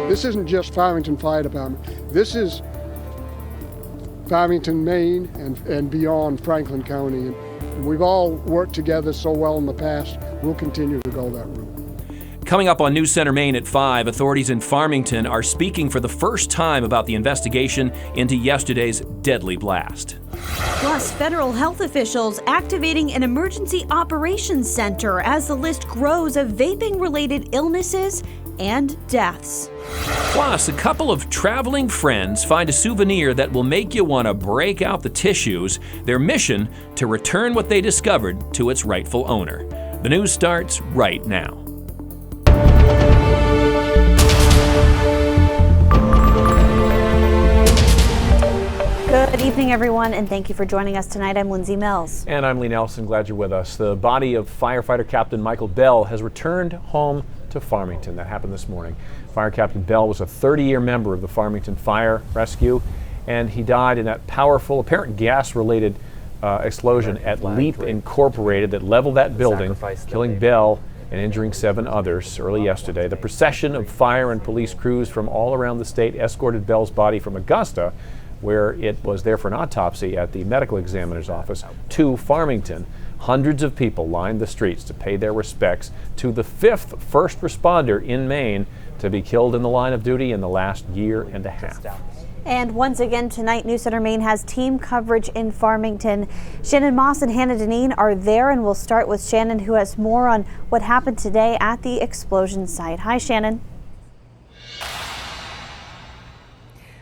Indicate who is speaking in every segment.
Speaker 1: This isn't just Farmington Fire Department. This is Farmington, Maine, and beyond Franklin County. And we've all worked together so well in the past. We'll continue to go that route.
Speaker 2: Coming up on News Center Maine at 5, authorities in Farmington are speaking for the first time about the investigation into yesterday's deadly blast.
Speaker 3: Plus, federal health officials activating an emergency operations center as the list grows of vaping-related illnesses and deaths.
Speaker 2: Plus, a couple of traveling friends find a souvenir that will make you want to break out the tissues. Their mission, to return what they discovered to its rightful owner. The news starts right now.
Speaker 3: Good evening, everyone, and thank you for joining us tonight. I'm Lindsay Mills.
Speaker 4: And I'm Lee Nelson. Glad you're with us. The body of firefighter Captain Michael Bell has returned home to Farmington. That happened this morning. Fire Captain Bell was a 30-year member of the Farmington Fire Rescue, and he died in that powerful, apparent gas-related explosion at Leap Incorporated that leveled that building, killing Bell and injuring 7 others early yesterday. The procession of fire and police crews from all around the state escorted Bell's body from Augusta, where it was there for an autopsy at the medical examiner's office, to Farmington. Hundreds of people lined the streets to pay their respects to the 5th first responder in Maine to be killed in the line of duty in the last year and a half.
Speaker 3: And once again tonight, News Center Maine has team coverage in Farmington. Shannon Moss and Hannah Deneen are there, and we'll start with Shannon, who has more on what happened today at the explosion site. Hi, Shannon.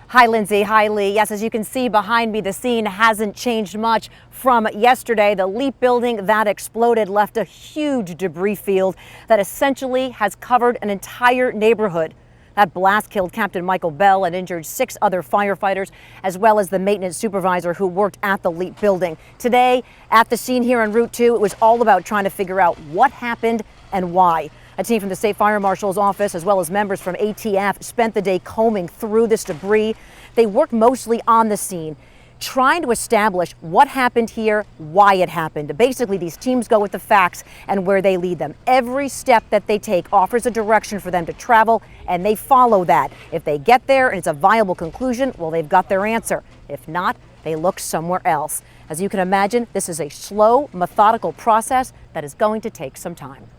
Speaker 5: Hi, Lindsay. Hi, Lee. Yes, as you can see behind me, the scene hasn't changed much from yesterday. The Leap building that exploded left a huge debris field that essentially has covered an entire neighborhood. That blast killed Captain Michael Bell and injured 6 other firefighters, as well as the maintenance supervisor who worked at the Leap building. Today, at the scene here on Route 2, it was all about trying to figure out what happened and why. A team from the State Fire Marshal's office, as well as members from ATF, spent the day combing through this debris. They worked mostly on the scene, trying to establish what happened here, why it happened. Basically, these teams go with the facts and where they lead them. Every step that they take offers a direction for them to travel, and they follow that. If they get there and it's a viable conclusion, well, they've got their answer. If not, they look somewhere else. As you can imagine, this is a slow, methodical process that is going to take some time.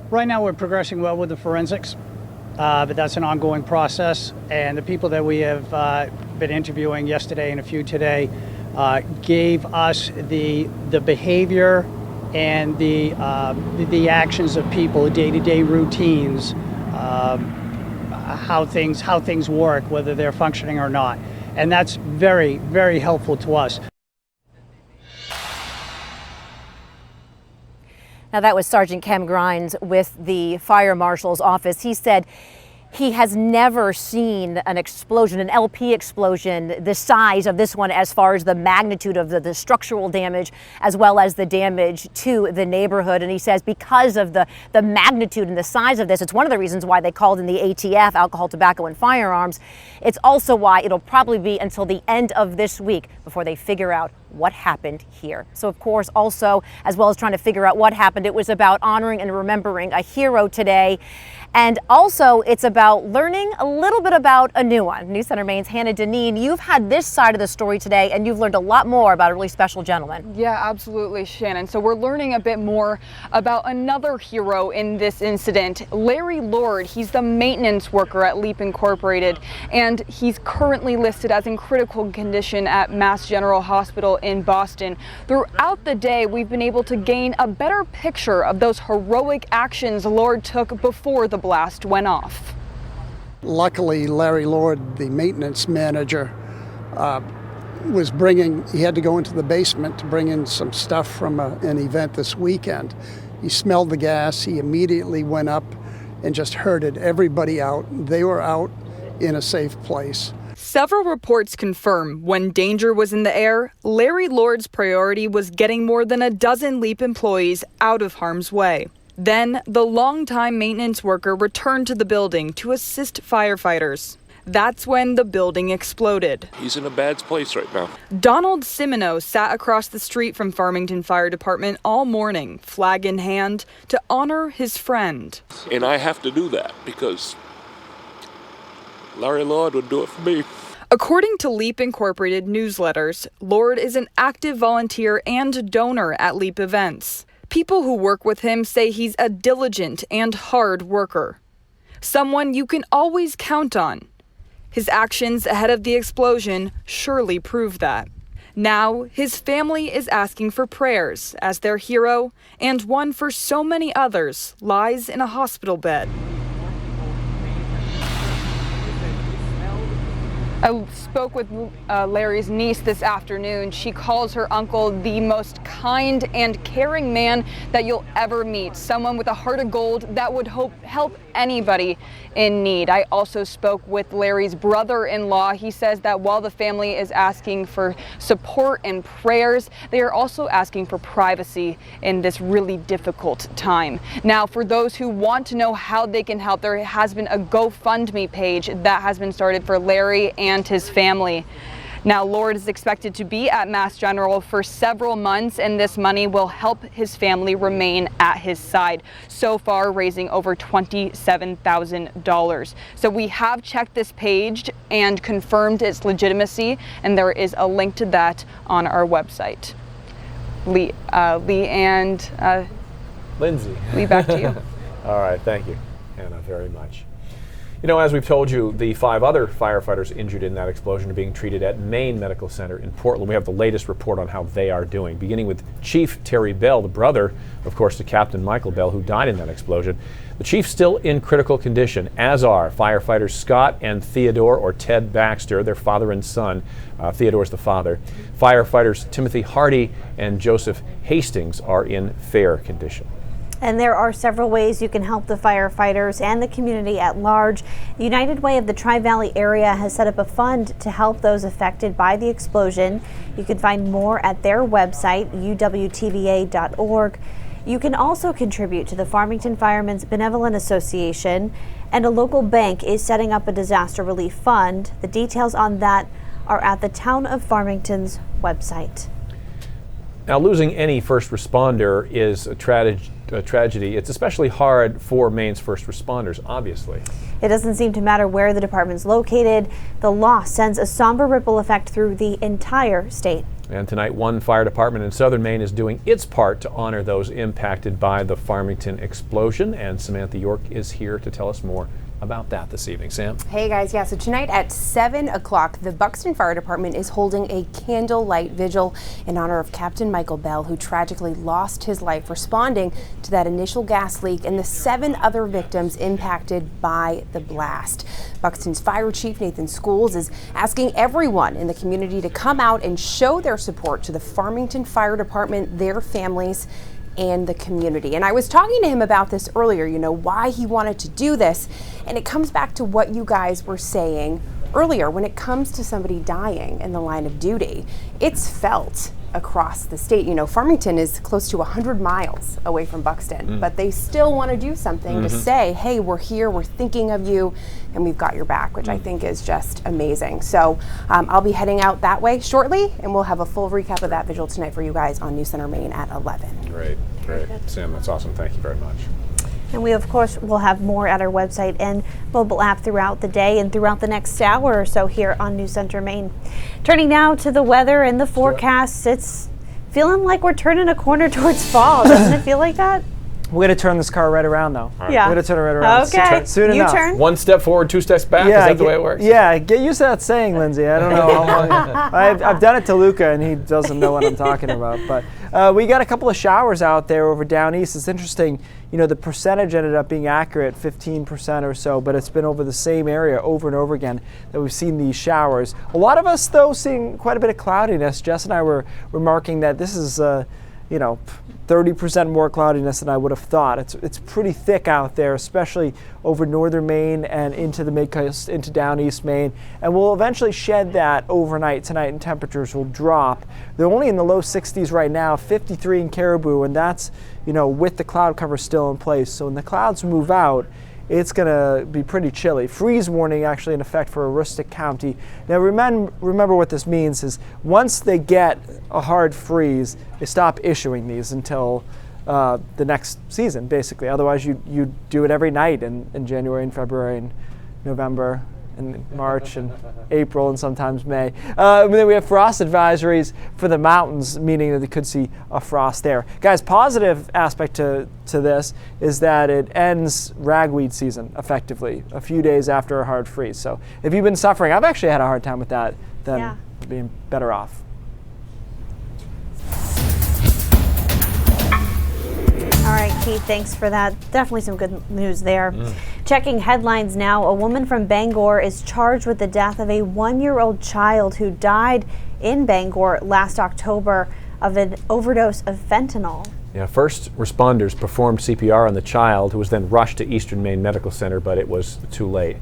Speaker 6: Right now we're progressing well with the forensics, but that's an ongoing process. And the people that we have been interviewing yesterday and a few today gave us the behavior and the actions of people, day-to-day routines, how things work, whether they're functioning or not. And that's very, very helpful to us.
Speaker 5: Now, that was Sergeant Kem Grimes with the Fire Marshal's office. He said he has never seen an explosion, an LP explosion, the size of this one as far as the magnitude of the structural damage as well as the damage to the neighborhood. And he says because of the magnitude and the size of this, it's one of the reasons why they called in the ATF, Alcohol, Tobacco, and Firearms. It's also why it'll probably be until the end of this week before they figure out what happened here. So, of course, also, as well as trying to figure out what happened, it was about honoring and remembering a hero today. And also, it's about learning a little bit about a new one. News Center Maine's Hannah Deneen, you've had this side of the story today, and you've learned a lot more about a really special gentleman.
Speaker 7: Yeah, absolutely, Shannon. So we're learning a bit more about another hero in this incident, Larry Lord. He's the maintenance worker at Leap Incorporated, and he's currently listed as in critical condition at Mass General Hospital in Boston. Throughout the day, we've been able to gain a better picture of those heroic actions Lord took before the blast went off.
Speaker 1: Luckily, Larry Lord, the maintenance manager, he had to go into the basement to bring in some stuff from an event this weekend. He smelled the gas, he immediately went up and just herded everybody out. They were out in a safe place.
Speaker 7: Several reports confirm when danger was in the air, Larry Lord's priority was getting more than a dozen Leap employees out of harm's way. Then, the longtime maintenance worker returned to the building to assist firefighters. That's when the building exploded.
Speaker 8: He's in a bad place right now.
Speaker 7: Donald Simino sat across the street from Farmington Fire Department all morning, flag in hand, to honor his friend.
Speaker 8: And I have to do that because Larry Lord would do it for me.
Speaker 7: According to LEAP Incorporated newsletters, Lord is an active volunteer and donor at LEAP events. People who work with him say he's a diligent and hard worker. Someone you can always count on. His actions ahead of the explosion surely prove that. Now, his family is asking for prayers as their hero, and one for so many others, lies in a hospital bed. I spoke with Larry's niece this afternoon. She calls her uncle the most kind and caring man that you'll ever meet. Someone with a heart of gold that would help anybody in need. I also spoke with Larry's brother-in-law. He says that while the family is asking for support and prayers, they are also asking for privacy in this really difficult time. Now, for those who want to know how they can help, there has been a GoFundMe page that has been started for Larry and his family. Now, Lord is expected to be at Mass General for several months, and this money will help his family remain at his side. So far, raising over $27,000. So we have checked this page and confirmed its legitimacy, and there is a link to that on our website. Lee and
Speaker 4: Lindsay.
Speaker 7: Lee, back to you.
Speaker 4: All right, thank you, Hannah, very much. You know, as we've told you, the 5 other firefighters injured in that explosion are being treated at Maine Medical Center in Portland. We have the latest report on how they are doing, beginning with Chief Terry Bell, the brother, of course, to Captain Michael Bell, who died in that explosion. The chief's still in critical condition, as are firefighters Scott and Theodore, or Ted Baxter, their father and son. Theodore's the father. Firefighters Timothy Hardy and Joseph Hastings are in fair condition.
Speaker 3: And there are several ways you can help the firefighters and the community at large. The United Way of the Tri-Valley area has set up a fund to help those affected by the explosion. You can find more at their website, uwtva.org. You can also contribute to the Farmington Firemen's Benevolent Association, and a local bank is setting up a disaster relief fund. The details on that are at the Town of Farmington's website.
Speaker 4: Now, losing any first responder is a tragedy. It's especially hard for Maine's first responders, obviously.
Speaker 3: It doesn't seem to matter where the department's located. The loss sends a somber ripple effect through the entire state.
Speaker 4: And tonight, one fire department in southern Maine is doing its part to honor those impacted by the Farmington explosion. And Samantha York is here to tell us more about that this evening. Sam?
Speaker 9: Hey guys, yeah, so tonight at 7 o'clock, the Buxton Fire Department is holding a Candlelight Vigil in honor of Captain Michael Bell, who tragically lost his life responding to that initial gas leak and the 7 other victims impacted by the blast. Buxton's Fire Chief Nathan Schools is asking everyone in the community to come out and show their support to the Farmington Fire Department, their families, and the community. And I was talking to him about this earlier, you know, why he wanted to do this. And it comes back to what you guys were saying earlier. When it comes to somebody dying in the line of duty, it's felt across the state. You know, Farmington is close to 100 miles away from Buxton, but they still want to do something to say, hey, we're here, we're thinking of you, and we've got your back, which I think is just amazing. So I'll be heading out that way shortly, and we'll have a full recap of that vigil tonight for you guys on News Center Maine at 11.
Speaker 4: Great. Sam, that's awesome. Thank you very much.
Speaker 3: And we, of course, will have more at our website and mobile app throughout the day and throughout the next hour or so here on News Center Maine. Turning now to the weather and the forecasts. It's feeling like we're turning a corner towards fall. Doesn't it feel like that?
Speaker 10: We're going to turn this car right around, though.
Speaker 3: Yeah.
Speaker 10: We're going to turn it right around.
Speaker 3: Okay.
Speaker 10: Soon enough.
Speaker 3: U-turn?
Speaker 4: 1 step forward, 2 steps back.
Speaker 10: Yeah,
Speaker 4: Is that the way it works?
Speaker 10: Yeah, get used to that saying, Lindsay. I don't know how long. I've done it to Luca, and he doesn't know what I'm talking about. But we got a couple of showers out there over down east. It's interesting. You know, the percentage ended up being accurate, 15% or so, but it's been over the same area over and over again that we've seen these showers. A lot of us, though, seeing quite a bit of cloudiness. Jess and I were remarking that this is, 30% more cloudiness than I would have thought. It's pretty thick out there, especially over northern Maine and into the mid-coast, into down east Maine. And we'll eventually shed that overnight tonight, and temperatures will drop. They're only in the low 60s right now, 53 in Caribou, and that's, with the cloud cover still in place. So when the clouds move out, it's going to be pretty chilly. Freeze warning actually in effect for Aroostook County. Now remember what this means is once they get a hard freeze, they stop issuing these until the next season, basically. Otherwise, you do it every night in January and February and November, in March and April and sometimes May. And then we have frost advisories for the mountains, meaning that they could see a frost there. Guys, positive aspect to this is that it ends ragweed season effectively a few days after a hard freeze. So if you've been suffering, I've actually had a hard time with that than being better off.
Speaker 3: All right, Keith, thanks for that. Definitely some good news there. Checking headlines now, a woman from Bangor is charged with the death of a 1-year-old child who died in Bangor last October of an overdose of fentanyl.
Speaker 4: Yeah, first responders performed CPR on the child, who was then rushed to Eastern Maine Medical Center, but it was too late.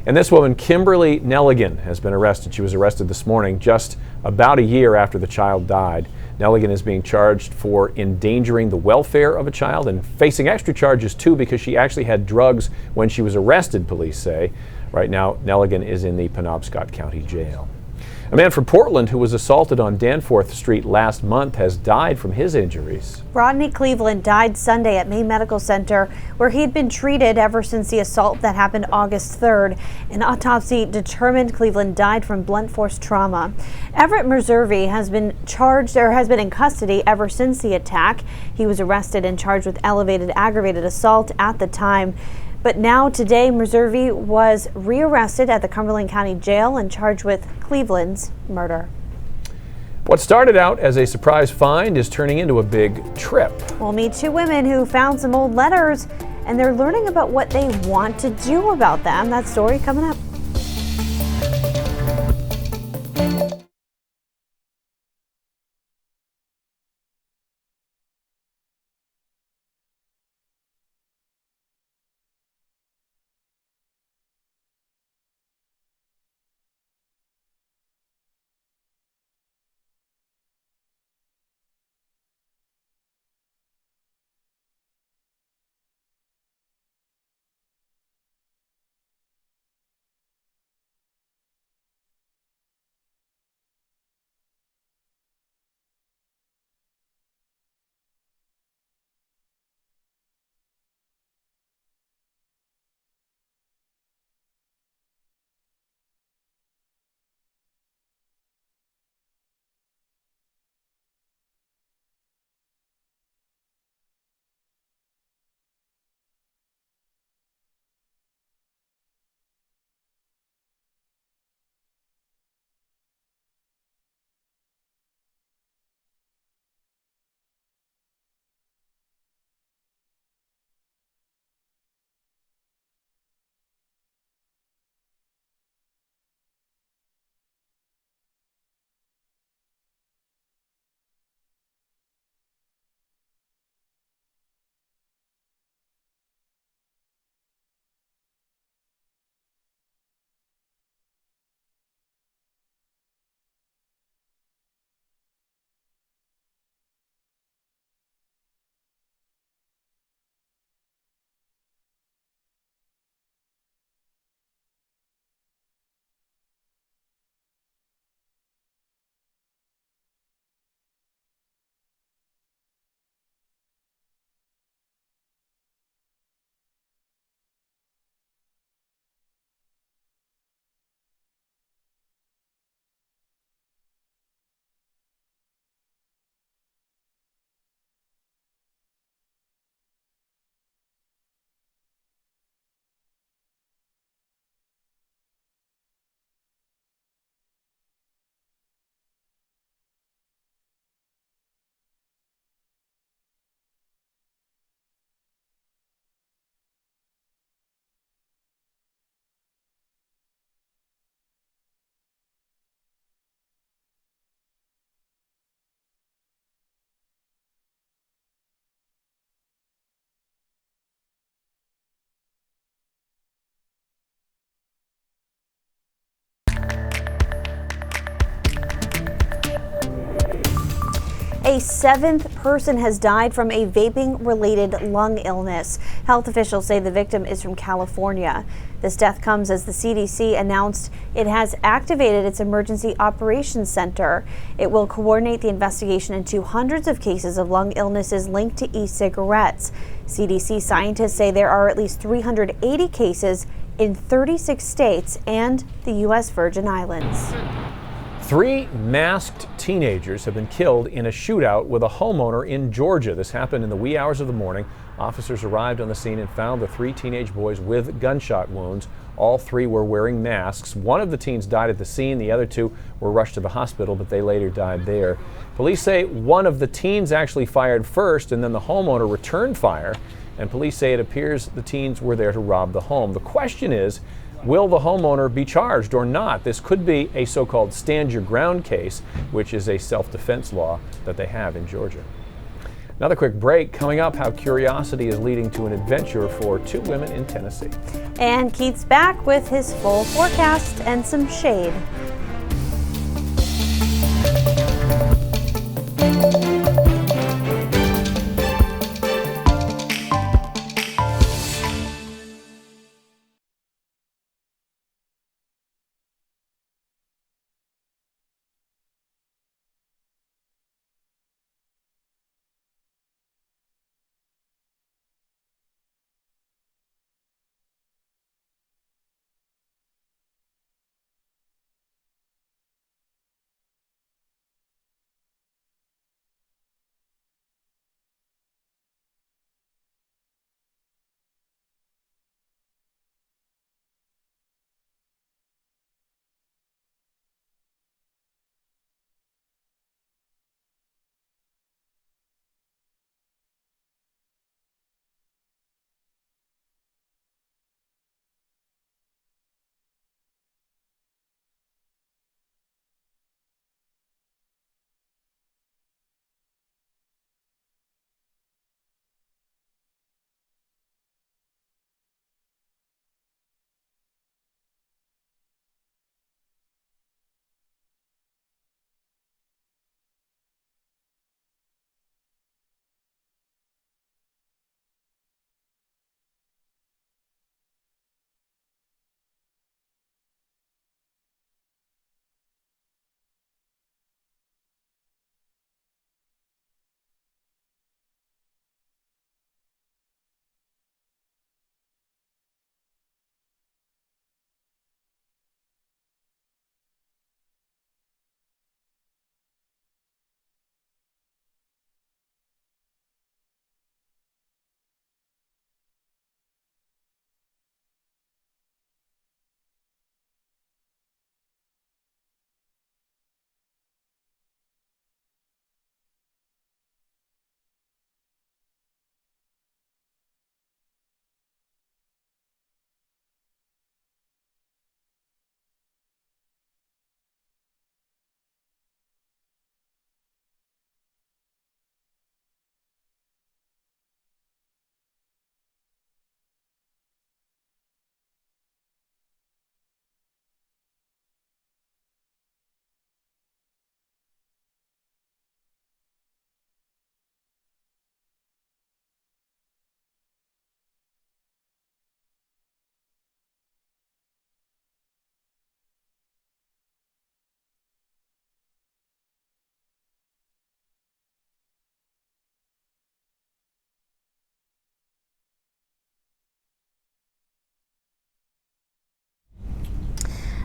Speaker 4: And this woman, Kimberly Nelligan, has been arrested. She was arrested this morning, just about a year after the child died. Nelligan is being charged for endangering the welfare of a child and facing extra charges too, because she actually had drugs when she was arrested, police say. Right now, Nelligan is in the Penobscot County Jail. A man from Portland who was assaulted on Danforth Street last month has died from his injuries.
Speaker 3: Rodney Cleveland died Sunday at Maine Medical Center, where he had been treated ever since the assault that happened August 3rd. An autopsy determined Cleveland died from blunt force trauma. Everett Meservey has been in custody ever since the attack. He was arrested and charged with elevated aggravated assault at the time. But now today, Meservey was rearrested at the Cumberland County Jail and charged with Cleveland's murder.
Speaker 4: What started out as a surprise find is turning into a big trip.
Speaker 3: We'll meet two women who found some old letters, and they're learning about what they want to do about them. That story coming up. A seventh person has died from a vaping-related lung illness. Health officials say the victim is from California. This death comes as the CDC announced it has activated its Emergency Operations Center. It will coordinate the investigation into hundreds of cases of lung illnesses linked to e-cigarettes. CDC scientists say there are at least 380 cases in 36 states and the U.S. Virgin Islands.
Speaker 4: 3 masked teenagers have been killed in a shootout with a homeowner in Georgia. This happened in the wee hours of the morning. Officers arrived on the scene and found the 3 teenage boys with gunshot wounds. All 3 were wearing masks. One of the teens died at the scene. The other 2 were rushed to the hospital, but they later died there. Police say one of the teens actually fired first, and then the homeowner returned fire. And police say it appears the teens were there to rob the home. The question is, will the homeowner be charged or not? This could be a so-called stand your ground case, which is a self-defense law that they have in Georgia. Another quick break. Coming up, how curiosity is leading to an adventure for 2 women in Tennessee.
Speaker 3: And Keith's back with his full forecast and some shade.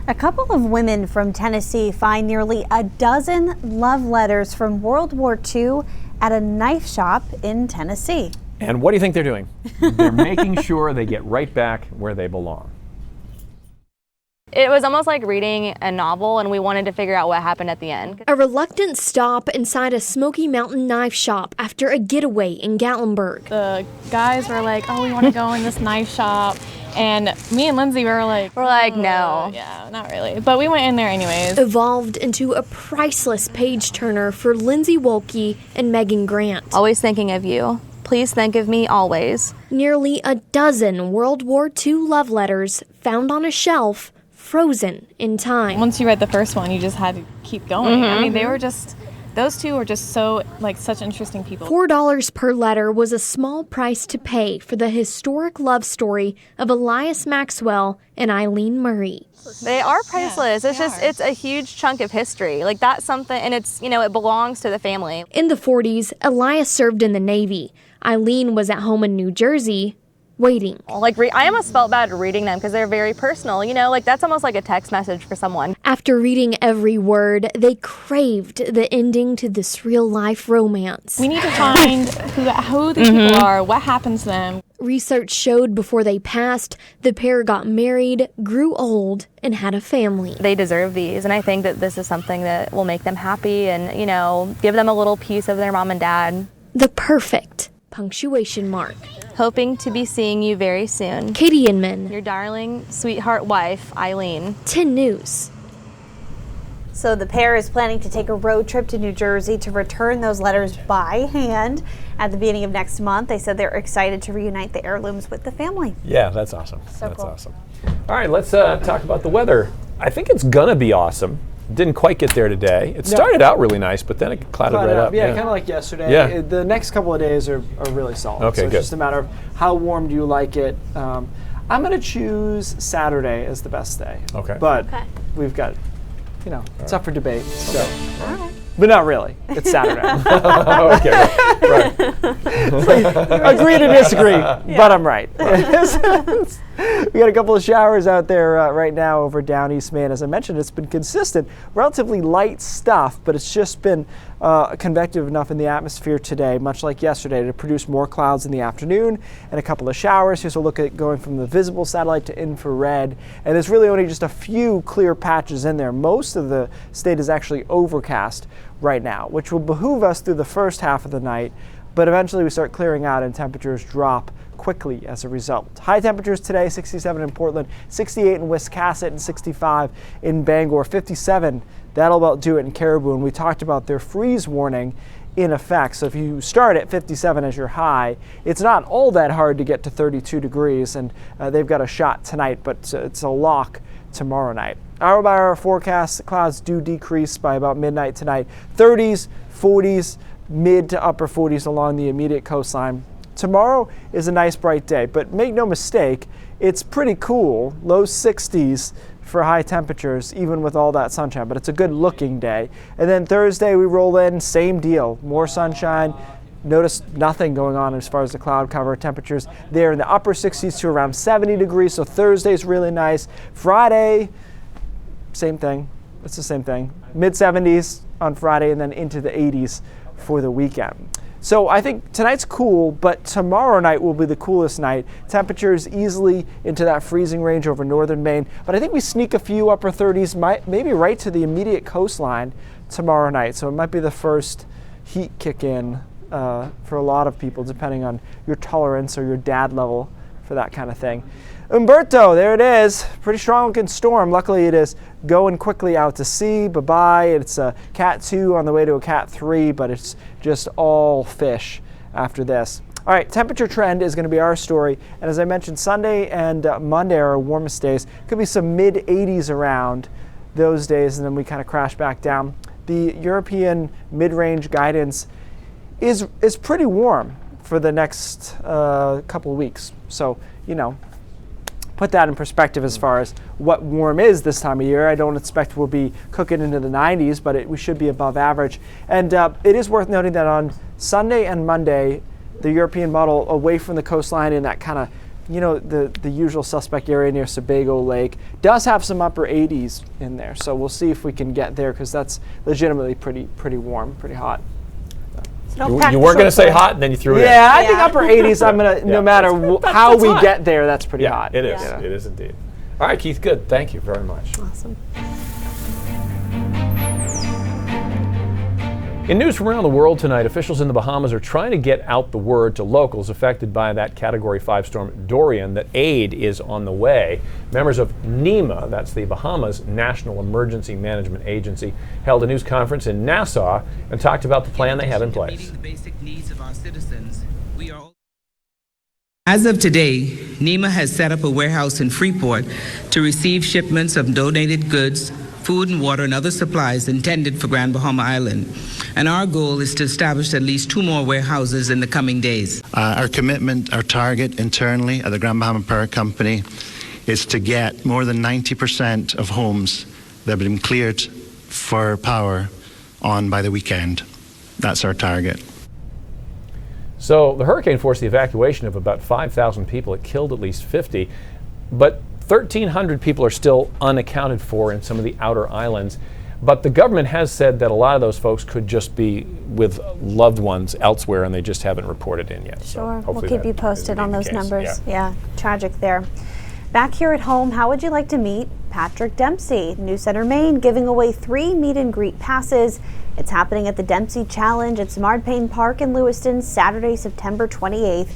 Speaker 3: A couple of women from Tennessee find nearly a dozen love letters from World War II at a knife shop in Tennessee.
Speaker 4: And what do you think they're doing? They're making sure they get right back where they belong.
Speaker 11: It was almost like reading a novel, and we wanted to figure out what happened at the end.
Speaker 12: A reluctant stop inside a Smoky Mountain knife shop after a getaway in Gatlinburg.
Speaker 13: The guys were like, oh, we want to go in this knife shop. And me and Lindsay were like,
Speaker 11: no.
Speaker 13: Yeah, not really. But we went in there anyways.
Speaker 12: Evolved into a priceless page turner for Lindsay Wolke and Megan Grant.
Speaker 11: Always thinking of you. Please think of me always.
Speaker 12: Nearly a dozen World War II love letters found on a shelf, frozen in time.
Speaker 13: Once you read the first one, you just had to keep going. I mean, those two were just so, such interesting people.
Speaker 12: $4 per letter was a small price to pay for the historic love story of Elias Maxwell and Eileen Murray.
Speaker 11: They are priceless. It's a huge chunk of history. That's something, and it belongs to the family.
Speaker 12: In the 40s, Elias served in the Navy. Eileen was at home in New Jersey waiting.
Speaker 11: Like, I almost felt bad reading them because they're very personal, you know, like that's almost like a text message for someone.
Speaker 12: After reading every word, they craved the ending to this real-life romance.
Speaker 13: We need to find who these people are, what happens to them.
Speaker 12: Research showed before they passed, the pair got married, grew old, and had a family.
Speaker 11: They deserve these, and I think that this is something that will make them happy and, you know, give them a little piece of their mom and dad.
Speaker 12: The perfect punctuation mark.
Speaker 11: Hoping to be seeing you very soon.
Speaker 12: Katie Inman.
Speaker 11: Your darling, sweetheart wife, Eileen.
Speaker 12: 10 News.
Speaker 3: So the pair is planning to take a road trip to New Jersey to return those letters by hand at the beginning of next month. They said they're excited to reunite the heirlooms with the family.
Speaker 4: Yeah, that's awesome.
Speaker 3: So
Speaker 4: that's
Speaker 3: cool.
Speaker 4: awesome. All right, let's talk about the weather. I think it's gonna be awesome. Didn't quite get there today. It started out really nice, but then it clouded right up.
Speaker 10: Yeah, kind of like yesterday.
Speaker 4: Yeah.
Speaker 10: The next couple of days are really solid.
Speaker 4: Okay,
Speaker 10: so it's
Speaker 4: good.
Speaker 10: just a matter of how warm do you like it. I'm going to choose Saturday as the best day.
Speaker 4: Okay.
Speaker 10: But we've got, you know, it's up for debate. So. But not really. It's Saturday.
Speaker 4: Okay, right.
Speaker 10: Agree to disagree, but I'm right. We got a couple of showers out there right now over down East Main. As I mentioned, it's been consistent, relatively light stuff, but it's just been convective enough in the atmosphere today, much like yesterday, to produce more clouds in the afternoon and a couple of showers. Here's a look at going from the visible satellite to infrared, and there's really only just a few clear patches in there. Most of the state is actually overcast right now, which will behoove us through the first half of the night, but eventually we start clearing out and temperatures drop quickly as a result. High temperatures today, 67 in Portland, 68 in Wiscasset, and 65 in Bangor, 57. That'll about do it in Caribou, and we talked about their freeze warning in effect. So if you start at 57 as your high, it's not all that hard to get to 32 degrees, and they've got a shot tonight, but it's a lock tomorrow night. Hour by hour forecast, the clouds do decrease by about midnight tonight. 30s, 40s, mid to upper 40s along the immediate coastline. Tomorrow is a nice bright day, but make no mistake, it's pretty cool, low 60s for high temperatures, even with all that sunshine, but it's a good looking day. And then Thursday we roll in, same deal, more sunshine. Notice nothing going on as far as the cloud cover. Temperatures there in the upper 60s to around 70 degrees, so Thursday's really nice. Friday, same thing, it's the same thing. Mid 70s on Friday and then into the 80s for the weekend. So I think tonight's cool, but tomorrow night will be the coolest night. Temperatures easily into that freezing range over northern Maine, but I think we sneak a few upper 30s, maybe right to the immediate coastline tomorrow night. So it might be the first heat kick in for a lot of people, depending on your tolerance or your dad level for that kind of thing. Umberto, there it is. Pretty strong looking storm. Luckily it is going quickly out to sea. Bye-bye. It's a Cat 2 on the way to a Cat 3, but it's just all fish after this. All right, temperature trend is going to be our story. And as I mentioned, Sunday and Monday are our warmest days. Could be some mid-80s around those days, and then we kind of crash back down. The European mid-range guidance is pretty warm for the next couple of weeks. So, you know, put that in perspective as far as what warm is this time of year. I don't expect we'll be cooking into the 90s, but we should be above average. And it is worth noting that on Sunday and Monday, the European model away from the coastline in that kind of, you know, the usual suspect area near Sebago Lake does have some upper 80s in there. So we'll see if we can get there, because that's legitimately pretty warm, pretty hot.
Speaker 3: So
Speaker 4: You weren't going to say hot, and then you threw it in.
Speaker 10: Yeah, I think upper 80s, I'm going to, no matter how we get there, that's pretty hot.
Speaker 4: It is. Yeah. It is indeed. All right, Keith, good. Thank you very much.
Speaker 3: Awesome.
Speaker 4: In news from around the world tonight, officials in the Bahamas are trying to get out the word to locals affected by that Category 5 storm Dorian that aid is on the way. Members of NEMA, that's the Bahamas National Emergency Management Agency, held a news conference in Nassau and talked about the plan they have in place.
Speaker 14: As of today, NEMA has set up a warehouse in Freeport to receive shipments of donated goods, food and water, and other supplies intended for Grand Bahama Island. And our goal is to establish at least 2 more warehouses in the coming days.
Speaker 15: Our commitment, our target internally at the Grand Bahama Power Company is to get more than 90% of homes that have been cleared for power on by the weekend. That's our target.
Speaker 4: So the hurricane forced the evacuation of about 5,000 people. It killed at least 50, but 1,300 people are still unaccounted for in some of the outer islands. But the government has said that a lot of those folks could just be with loved ones elsewhere and they just haven't reported in yet.
Speaker 3: Sure,
Speaker 4: So
Speaker 3: we'll keep you posted on those numbers.
Speaker 4: Yeah.
Speaker 3: Tragic there. Back here at home, how would you like to meet Patrick Dempsey? News Center Maine giving away 3 meet and greet passes. It's happening at the Dempsey Challenge at Smartpain Park in Lewiston, Saturday, September 28th.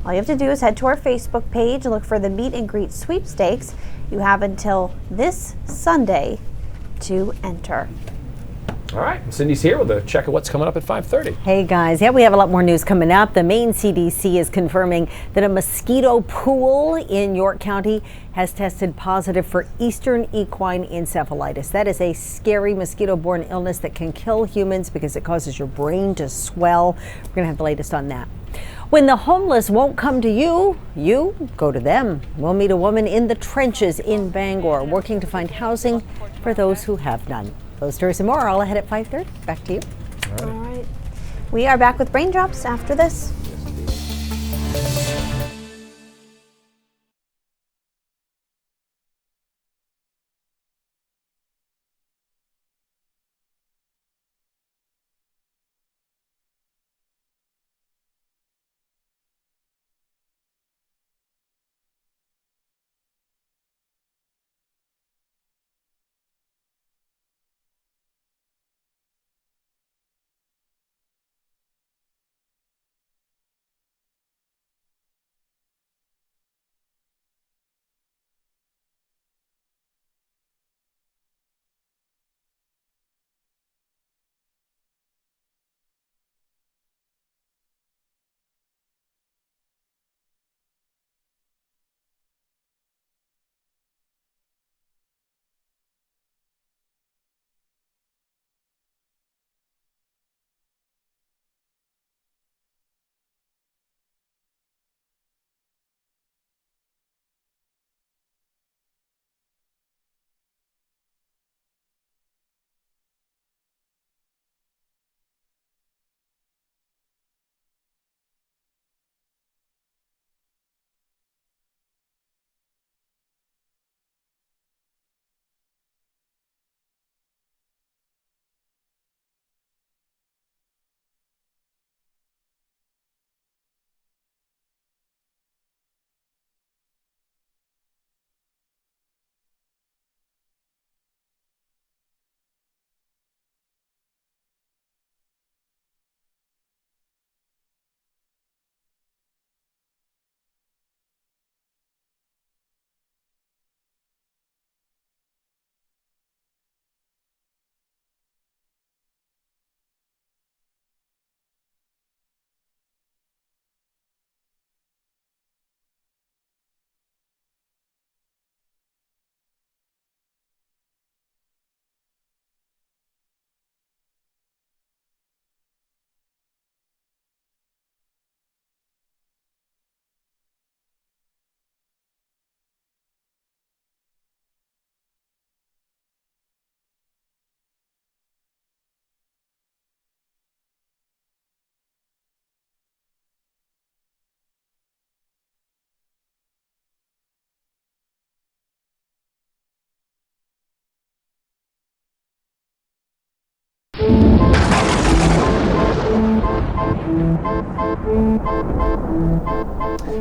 Speaker 3: All you have to do is head to our Facebook page and look for the meet and greet sweepstakes. You have until this Sunday to enter.
Speaker 4: All right, Cindy's here with a check of what's coming up at 5:30.
Speaker 5: Hey guys, yeah, we have a lot more news coming up. The Maine CDC is confirming that a mosquito pool in York County has tested positive for Eastern equine encephalitis. That is a scary mosquito-borne illness that can kill humans because it causes your brain to swell. We're going to have the latest on that. When the homeless won't come to you, you go to them. We'll meet a woman in the trenches in Bangor working to find housing for those who have none. Those stories and more all ahead at 5:30. Back to you.
Speaker 3: All right. We are back with Raindrops after this.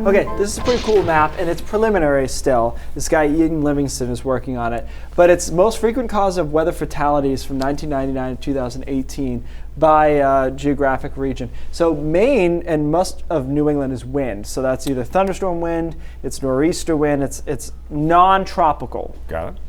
Speaker 10: Okay, this is a pretty cool map, and it's preliminary still. This guy, Ian Livingston, is working on it. But it's most frequent cause of weather fatalities from 1999 to 2018 by geographic region. So Maine and most of New England is wind. So that's either thunderstorm wind, it's nor'easter wind, it's non-tropical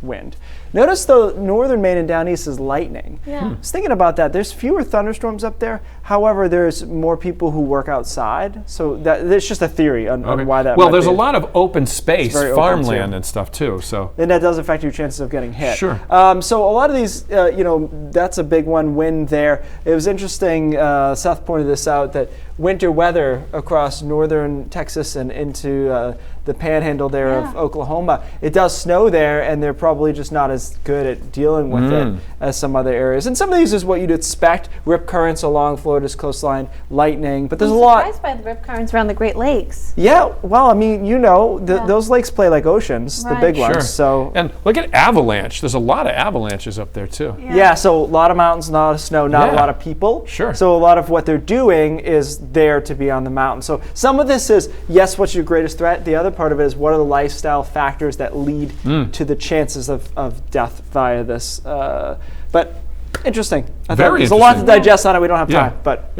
Speaker 10: wind. Notice though, northern Maine and down east is lightning.
Speaker 3: Yeah.
Speaker 10: I was thinking about that. There's fewer thunderstorms up there. However, there's more people who work outside. So that's just a theory on why that
Speaker 4: Well,
Speaker 10: might
Speaker 4: there's
Speaker 10: be.
Speaker 4: a lot of open space,
Speaker 10: very open,
Speaker 4: farmland
Speaker 10: too.
Speaker 4: and stuff too. So
Speaker 10: Then that does affect your chances of getting hit.
Speaker 4: Sure.
Speaker 10: So a lot of these, that's a big one, wind there. It was interesting, Seth pointed this out, that winter weather across northern Texas and into the panhandle there of Oklahoma. It does snow there, and they're probably just not as good at dealing with it as some other areas. And some of these is what you'd expect: rip currents along Florida's coastline, lightning. But there's a lot.
Speaker 3: I'm surprised by the rip currents around the Great Lakes.
Speaker 10: Yeah, well, I mean, those lakes play like oceans, the big ones. So,
Speaker 4: and look at avalanche. There's a lot of avalanches up there too.
Speaker 10: Yeah, so a lot of mountains, not a lot of snow, not a lot of people.
Speaker 4: Sure.
Speaker 10: So a lot of what they're doing is there to be on the mountain. So some of this is, yes, what's your greatest threat? The other part of it is, what are the lifestyle factors that lead to the chances of death via this? But interesting. There's a lot to digest on it. We don't have time. But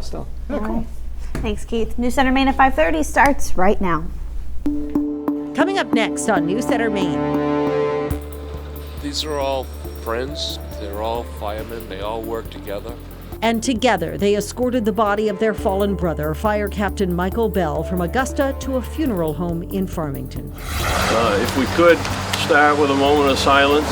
Speaker 10: still.
Speaker 3: Yeah, cool. Thanks, Keith. News Center Maine at 5:30 starts right now.
Speaker 16: Coming up next on News Center Maine.
Speaker 8: These are all friends. They're all firemen. They all work together.
Speaker 16: And together, they escorted the body of their fallen brother, Fire Captain Michael Bell, from Augusta to a funeral home in Farmington.
Speaker 17: If we could start with a moment of silence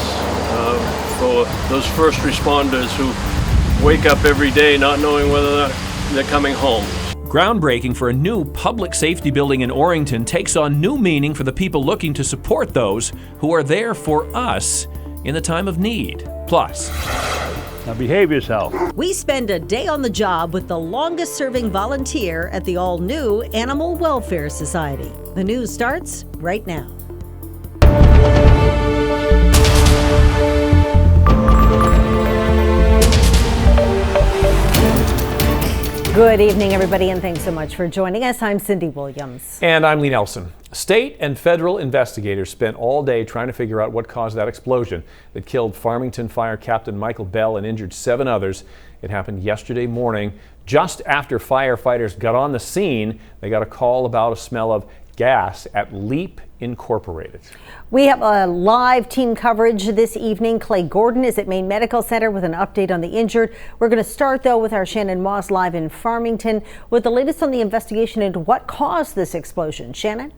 Speaker 17: for those first responders who wake up every day not knowing whether or not they're coming home.
Speaker 2: Groundbreaking for a new public safety building in Orrington takes on new meaning for the people looking to support those who are there for us in the time of need. Plus,
Speaker 18: now behave yourself.
Speaker 16: We spend a day on the job with the longest-serving volunteer at the all-new Animal Welfare Society. The news starts right now.
Speaker 5: Good evening, everybody, and thanks so much for joining us. I'm Cindy Williams.
Speaker 4: And I'm Lee Nelson. State and federal investigators spent all day trying to figure out what caused that explosion that killed Farmington Fire Captain Michael Bell and injured 7 others. It happened yesterday morning. Just after firefighters got on the scene, they got a call about a smell of gas at Leap Incorporated.
Speaker 5: We have a live team coverage this evening. Clay Gordon is at Maine Medical Center with an update on the injured. We're going to start, though, with our Shannon Moss live in Farmington with the latest on the investigation into what caused this explosion. Shannon?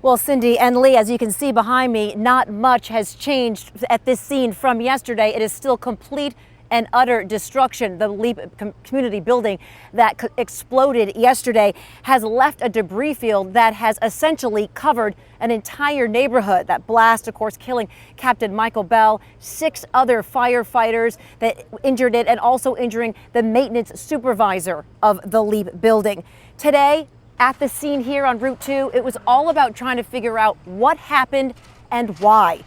Speaker 5: Well, Cindy and Lee, as you can see behind me, not much has changed at this scene from yesterday. It is still complete and utter destruction. The Leap community building that exploded yesterday has left a debris field that has essentially covered an entire neighborhood. That blast, of course, killing Captain Michael Bell, 6 other firefighters that injured it, and also injuring the maintenance supervisor of the Leap building. Today, at the scene here on Route 2, it was all about trying to figure out what happened and why.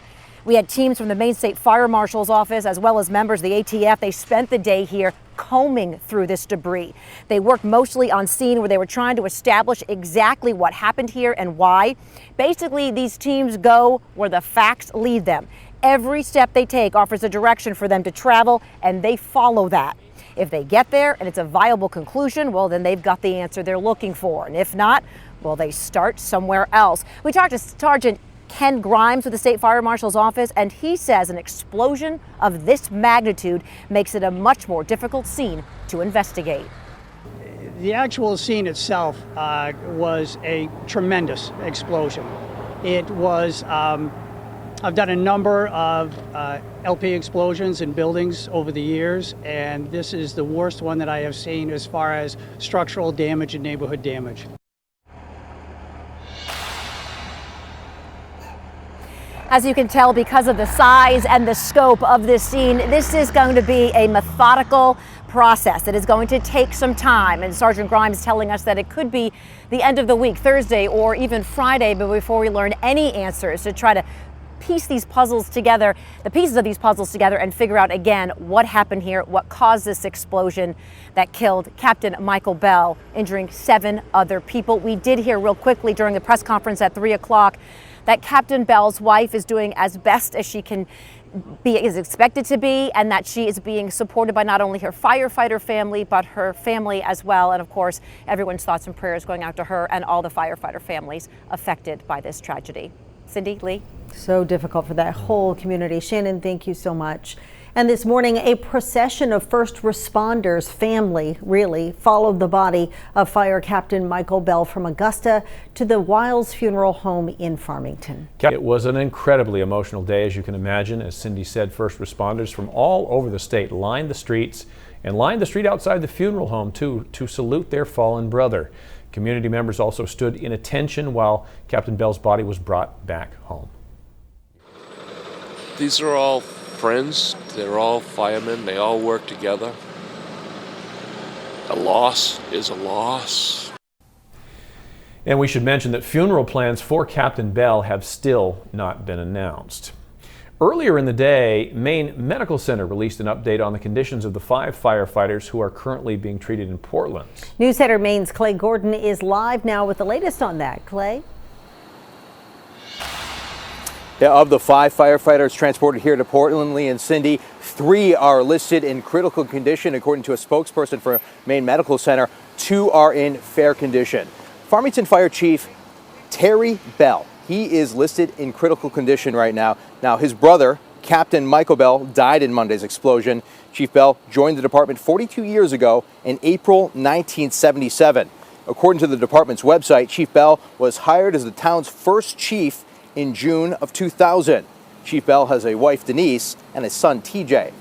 Speaker 5: We had teams from the Maine State Fire Marshal's office as well as members of the ATF. They spent the day here combing through this debris. They worked mostly on scene where they were trying to establish exactly what happened here and why. Basically, these teams go where the facts lead them. Every step they take offers a direction for them to travel, and they follow that. If they get there and it's a viable conclusion, well, then they've got the answer they're looking for. And if not, well, they start somewhere else. We talked to Sergeant Ken Grimes with the State Fire Marshal's office, and he says an explosion of this magnitude makes it a much more difficult scene to investigate.
Speaker 6: The actual scene itself was a tremendous explosion. It was, I've done a number of LP explosions in buildings over the years, and this is the worst one that I have seen as far as structural damage and neighborhood damage.
Speaker 5: As you can tell, because of the size and the scope of this scene, this is going to be a methodical process. It is going to take some time, and Sergeant Grimes is telling us that it could be the end of the week, Thursday or even Friday, but before we learn any answers to try to piece these puzzles together, the pieces of these puzzles together, and figure out again what happened here, what caused this explosion that killed Captain Michael Bell, injuring 7 other people. We did hear real quickly during the press conference at 3 o'clock that Captain Bell's wife is doing as best as she can be, is expected to be, and that she is being supported by not only her firefighter family, but her family as well. And of course, everyone's thoughts and prayers going out to her and all the firefighter families affected by this tragedy. Cindy, Lee? So difficult for that whole community. Shannon, thank you so much. And this morning, a procession of first responders, family really, followed the body of Fire Captain Michael Bell from Augusta to the Wiles Funeral Home in Farmington.
Speaker 4: It was an incredibly emotional day, as you can imagine. As Cindy said, first responders from all over the state lined the streets and lined the street outside the funeral home to salute their fallen brother. Community members also stood in attention while Captain Bell's body was brought back home.
Speaker 8: These are all friends. They're all firemen. They all work together. A loss is a loss.
Speaker 4: And we should mention that funeral plans for Captain Bell have still not been announced. Earlier in the day, Maine Medical Center released an update on the conditions of the 5 firefighters who are currently being treated in Portland.
Speaker 16: News Center Maine's Clay Gordon is live now with the latest on that. Clay?
Speaker 19: Yeah, of the 5 firefighters transported here to Portland, Lee and Cindy, 3 are listed in critical condition, according to a spokesperson for Maine Medical Center. 2 are in fair condition. Farmington Fire Chief Tory Bell, he is listed in critical condition right now. Now, his brother, Captain Michael Bell, died in Monday's explosion. Chief Bell joined the department 42 years ago in April 1977. According to the department's website, Chief Bell was hired as the town's first chief in June of 2000. Chief Bell has a wife, Denise, and a son, TJ.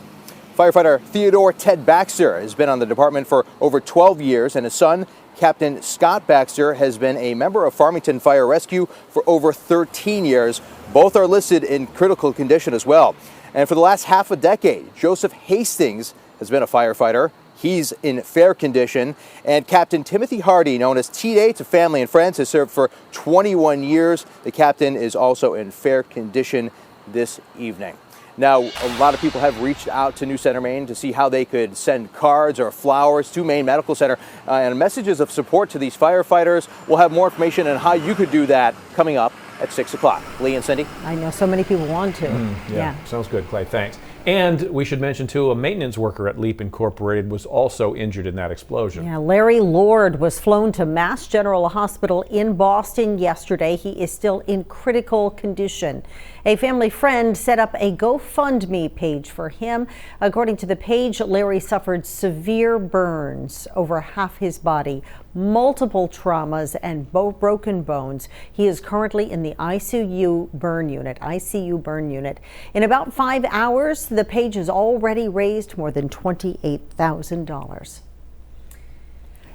Speaker 19: Firefighter Theodore Ted Baxter has been on the department for over 12 years, and his son, Captain Scott Baxter, has been a member of Farmington Fire Rescue for over 13 years. Both are listed in critical condition as well. And for the last half a decade, Joseph Hastings has been a firefighter. He's in fair condition. And Captain Timothy Hardy, known as T-Day to family and friends, has served for 21 years. The captain is also in fair condition this evening. Now, a lot of people have reached out to News Center Maine to see how they could send cards or flowers to Maine Medical Center and messages of support to these firefighters. We'll have more information on how you could do that coming up at 6 o'clock. Lee and Cindy?
Speaker 16: I know so many people want to.
Speaker 4: Yeah, sounds good, Clay. Thanks. And we should mention, too, a maintenance worker at Leap Incorporated was also injured in that explosion.
Speaker 16: Yeah, Larry Lord was flown to Mass General Hospital in Boston yesterday. He is still in critical condition. A family friend set up a GoFundMe page for him. According to the page, Larry suffered severe burns over half his body, multiple traumas, and broken bones. He is currently in the ICU burn unit. In about 5 hours, the page has already raised more than $28,000.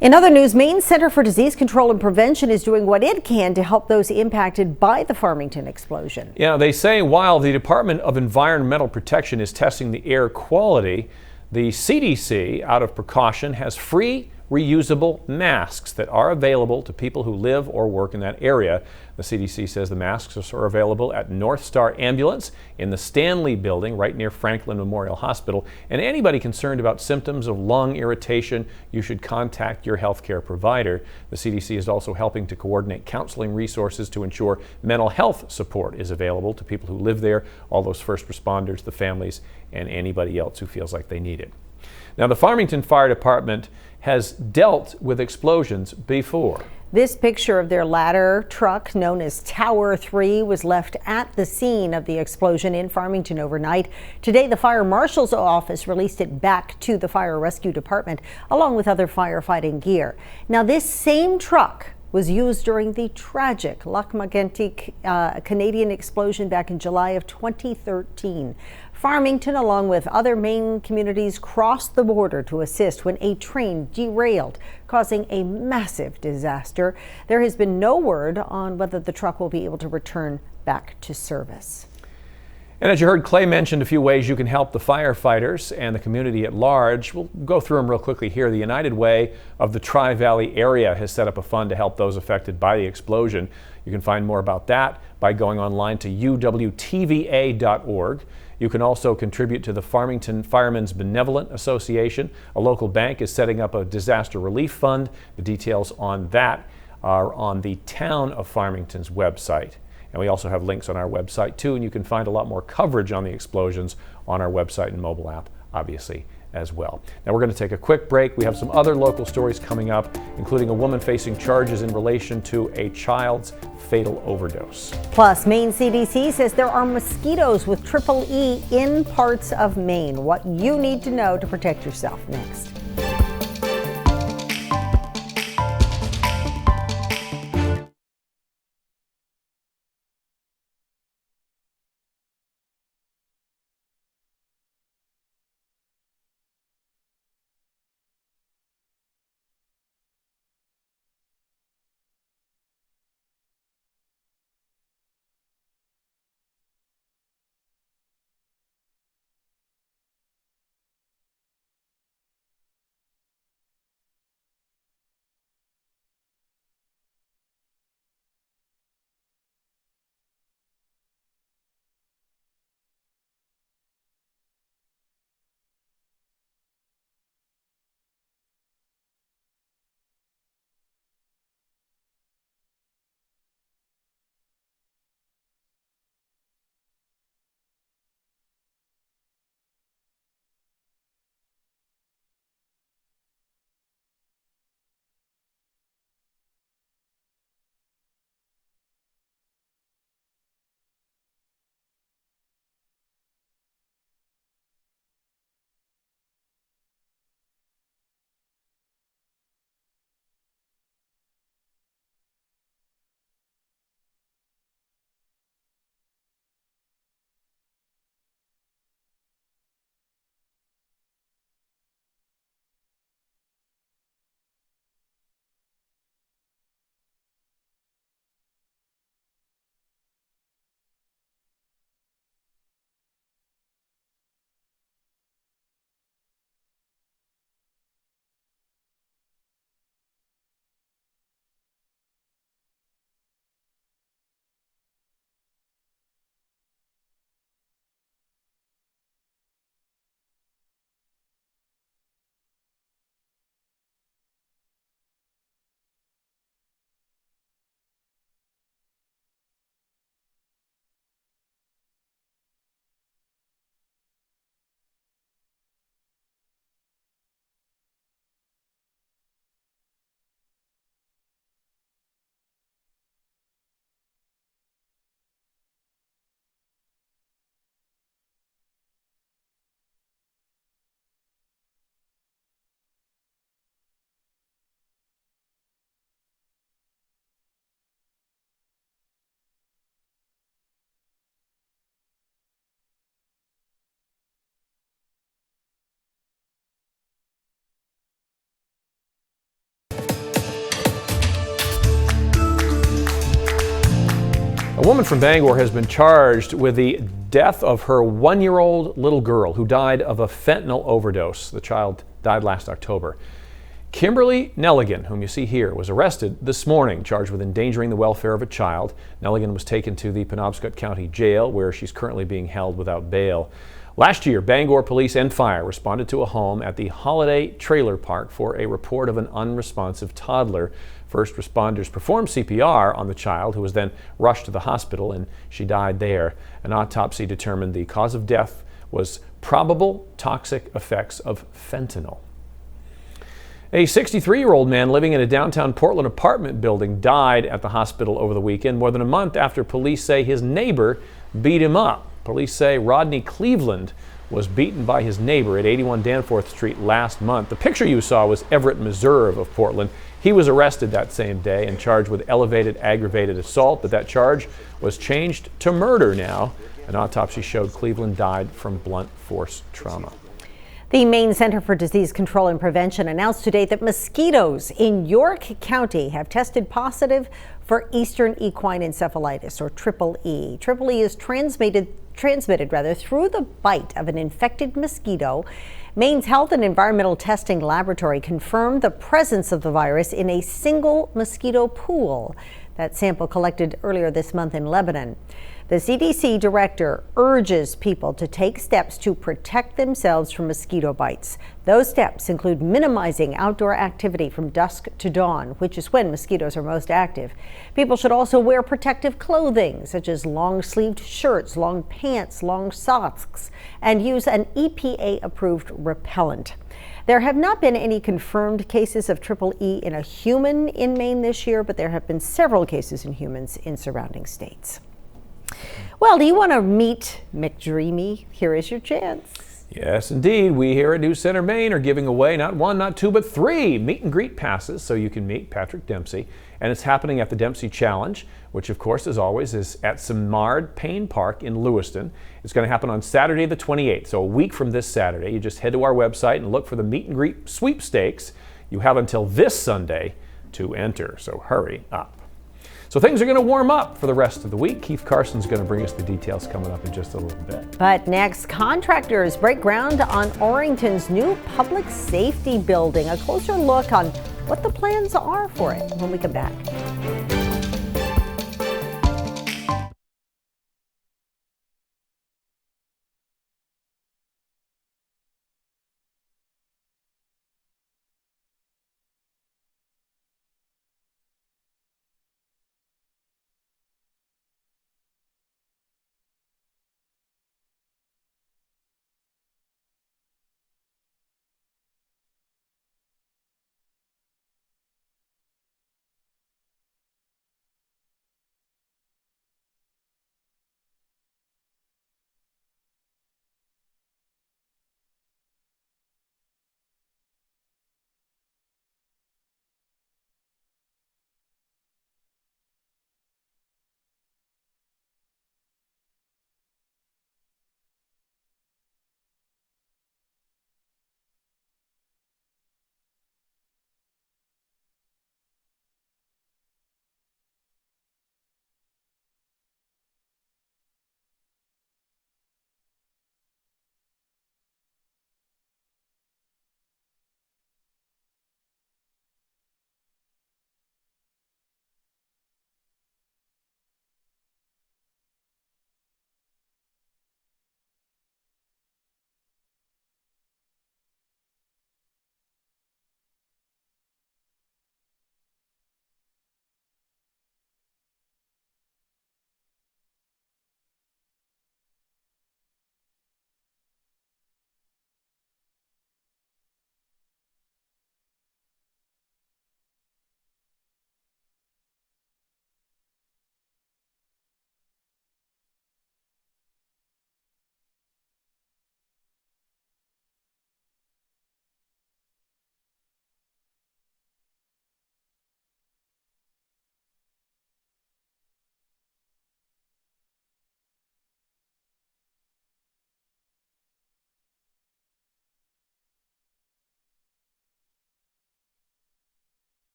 Speaker 16: In other news, Maine Center for Disease Control and Prevention is doing what it can to help those impacted by the Farmington explosion.
Speaker 4: Yeah, they say while the Department of Environmental Protection is testing the air quality, the CDC, out of precaution, has free reusable masks that are available to people who live or work in that area. The CDC says the masks are available at North Star Ambulance in the Stanley building right near Franklin Memorial Hospital. And anybody concerned about symptoms of lung irritation, you should contact your healthcare provider. The CDC is also helping to coordinate counseling resources to ensure mental health support is available to people who live there, all those first responders, the families, and anybody else who feels like they need it. Now, the Farmington Fire Department has dealt with explosions before.
Speaker 16: This picture of their ladder truck, known as Tower 3, was left at the scene of the explosion in Farmington overnight. Today, the Fire Marshal's office released it back to the Fire Rescue Department, along with other firefighting gear. Now, this same truck was used during the tragic Lac Mégantic Canadian explosion back in July of 2013. Farmington, along with other Maine communities, crossed the border to assist when a train derailed, causing a massive disaster. There has been no word on whether the truck will be able to return back to service.
Speaker 4: And as you heard Clay mentioned a few ways you can help the firefighters and the community at large. We'll go through them real quickly here. The United Way of the Tri-Valley area has set up a fund to help those affected by the explosion. You can find more about that by going online to uwtva.org. You can also contribute to the Farmington Firemen's Benevolent Association. A local bank is setting up a disaster relief fund. The details on that are on the Town of Farmington's website. And we also have links on our website too, and you can find a lot more coverage on the explosions on our website and mobile app, obviously, as well. Now we're going to take a quick break. We have some other local stories coming up, including a woman facing charges in relation to a child's fatal overdose.
Speaker 16: Plus, Maine CDC says there are mosquitoes with triple E in parts of Maine. What you need to know to protect yourself next.
Speaker 4: A woman from Bangor has been charged with the death of her 1-year-old little girl who died of a fentanyl overdose. The child died last October. Kimberly Nelligan, whom you see here, was arrested this morning, charged with endangering the welfare of a child. Nelligan was taken to the Penobscot County Jail, where she's currently being held without bail. Last year, Bangor Police and Fire responded to a home at the Holiday Trailer Park for a report of an unresponsive toddler. First responders performed CPR on the child, who was then rushed to the hospital, and she died there. An autopsy determined the cause of death was probable toxic effects of fentanyl. A 63-year-old man living in a downtown Portland apartment building died at the hospital over the weekend, more than a month after police say his neighbor beat him up. Police say Rodney Cleveland was beaten by his neighbor at 81 Danforth Street last month. The picture you saw was Everett Meserve of Portland. He was arrested that same day and charged with elevated aggravated assault, but that charge was changed to murder now. An autopsy showed Cleveland died from blunt force trauma.
Speaker 16: The Maine Center for Disease Control and Prevention announced today that mosquitoes in York County have tested positive for Eastern equine encephalitis, or triple E. Triple E is transmitted through the bite of an infected mosquito. Maine's Health and Environmental Testing Laboratory confirmed the presence of the virus in a single mosquito pool. That sample collected earlier this month in Lebanon. The CDC director urges people to take steps to protect themselves from mosquito bites. Those steps include minimizing outdoor activity from dusk to dawn, which is when mosquitoes are most active. People should also wear protective clothing, such as long-sleeved shirts, long pants, long socks, and use an EPA-approved repellent. There have not been any confirmed cases of triple E in a human in Maine this year, but there have been several cases in humans in surrounding states. Well, do you want to meet McDreamy? Here is your chance.
Speaker 4: Yes, indeed. We here at News Center Maine are giving away not 1, not 2, but 3 meet and greet passes so you can meet Patrick Dempsey. And it's happening at the Dempsey Challenge, which of course, as always, is at Simard Payne Park in Lewiston. It's going to happen on Saturday the 28th, so a week from this Saturday. You just head to our website and look for the meet and greet sweepstakes. You have until this Sunday to enter, so hurry up. So things are going to warm up for the rest of the week. Keith Carson's going to bring us the details coming up in just a little bit.
Speaker 16: But next, contractors break ground on Orrington's new public safety building. A closer look on what the plans are for it when we come back.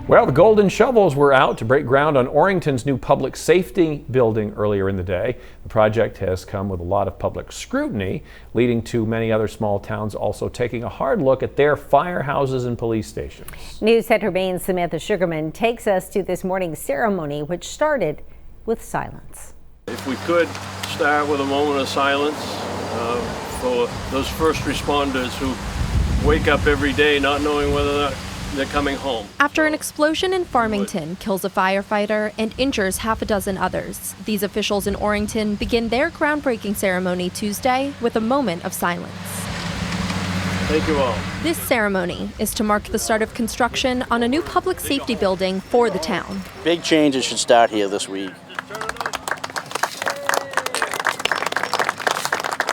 Speaker 4: Well, the golden shovels were out to break ground on Orrington's new public safety building earlier in the day. The project has come with a lot of public scrutiny, leading to many other small towns also taking a hard look at their firehouses and police stations.
Speaker 16: News Center Maine's Samantha Sugarman takes us to this morning's ceremony, which started with silence.
Speaker 17: If we could start with a moment of silence for those first responders who wake up every day not knowing whether they're coming home.
Speaker 11: After an explosion in Farmington kills a firefighter and injures half a dozen others, these officials in Orrington begin their groundbreaking ceremony Tuesday with a moment of silence.
Speaker 17: Thank you all.
Speaker 11: This ceremony is to mark the start of construction on a new public safety building for the town.
Speaker 20: Big changes should start here this week.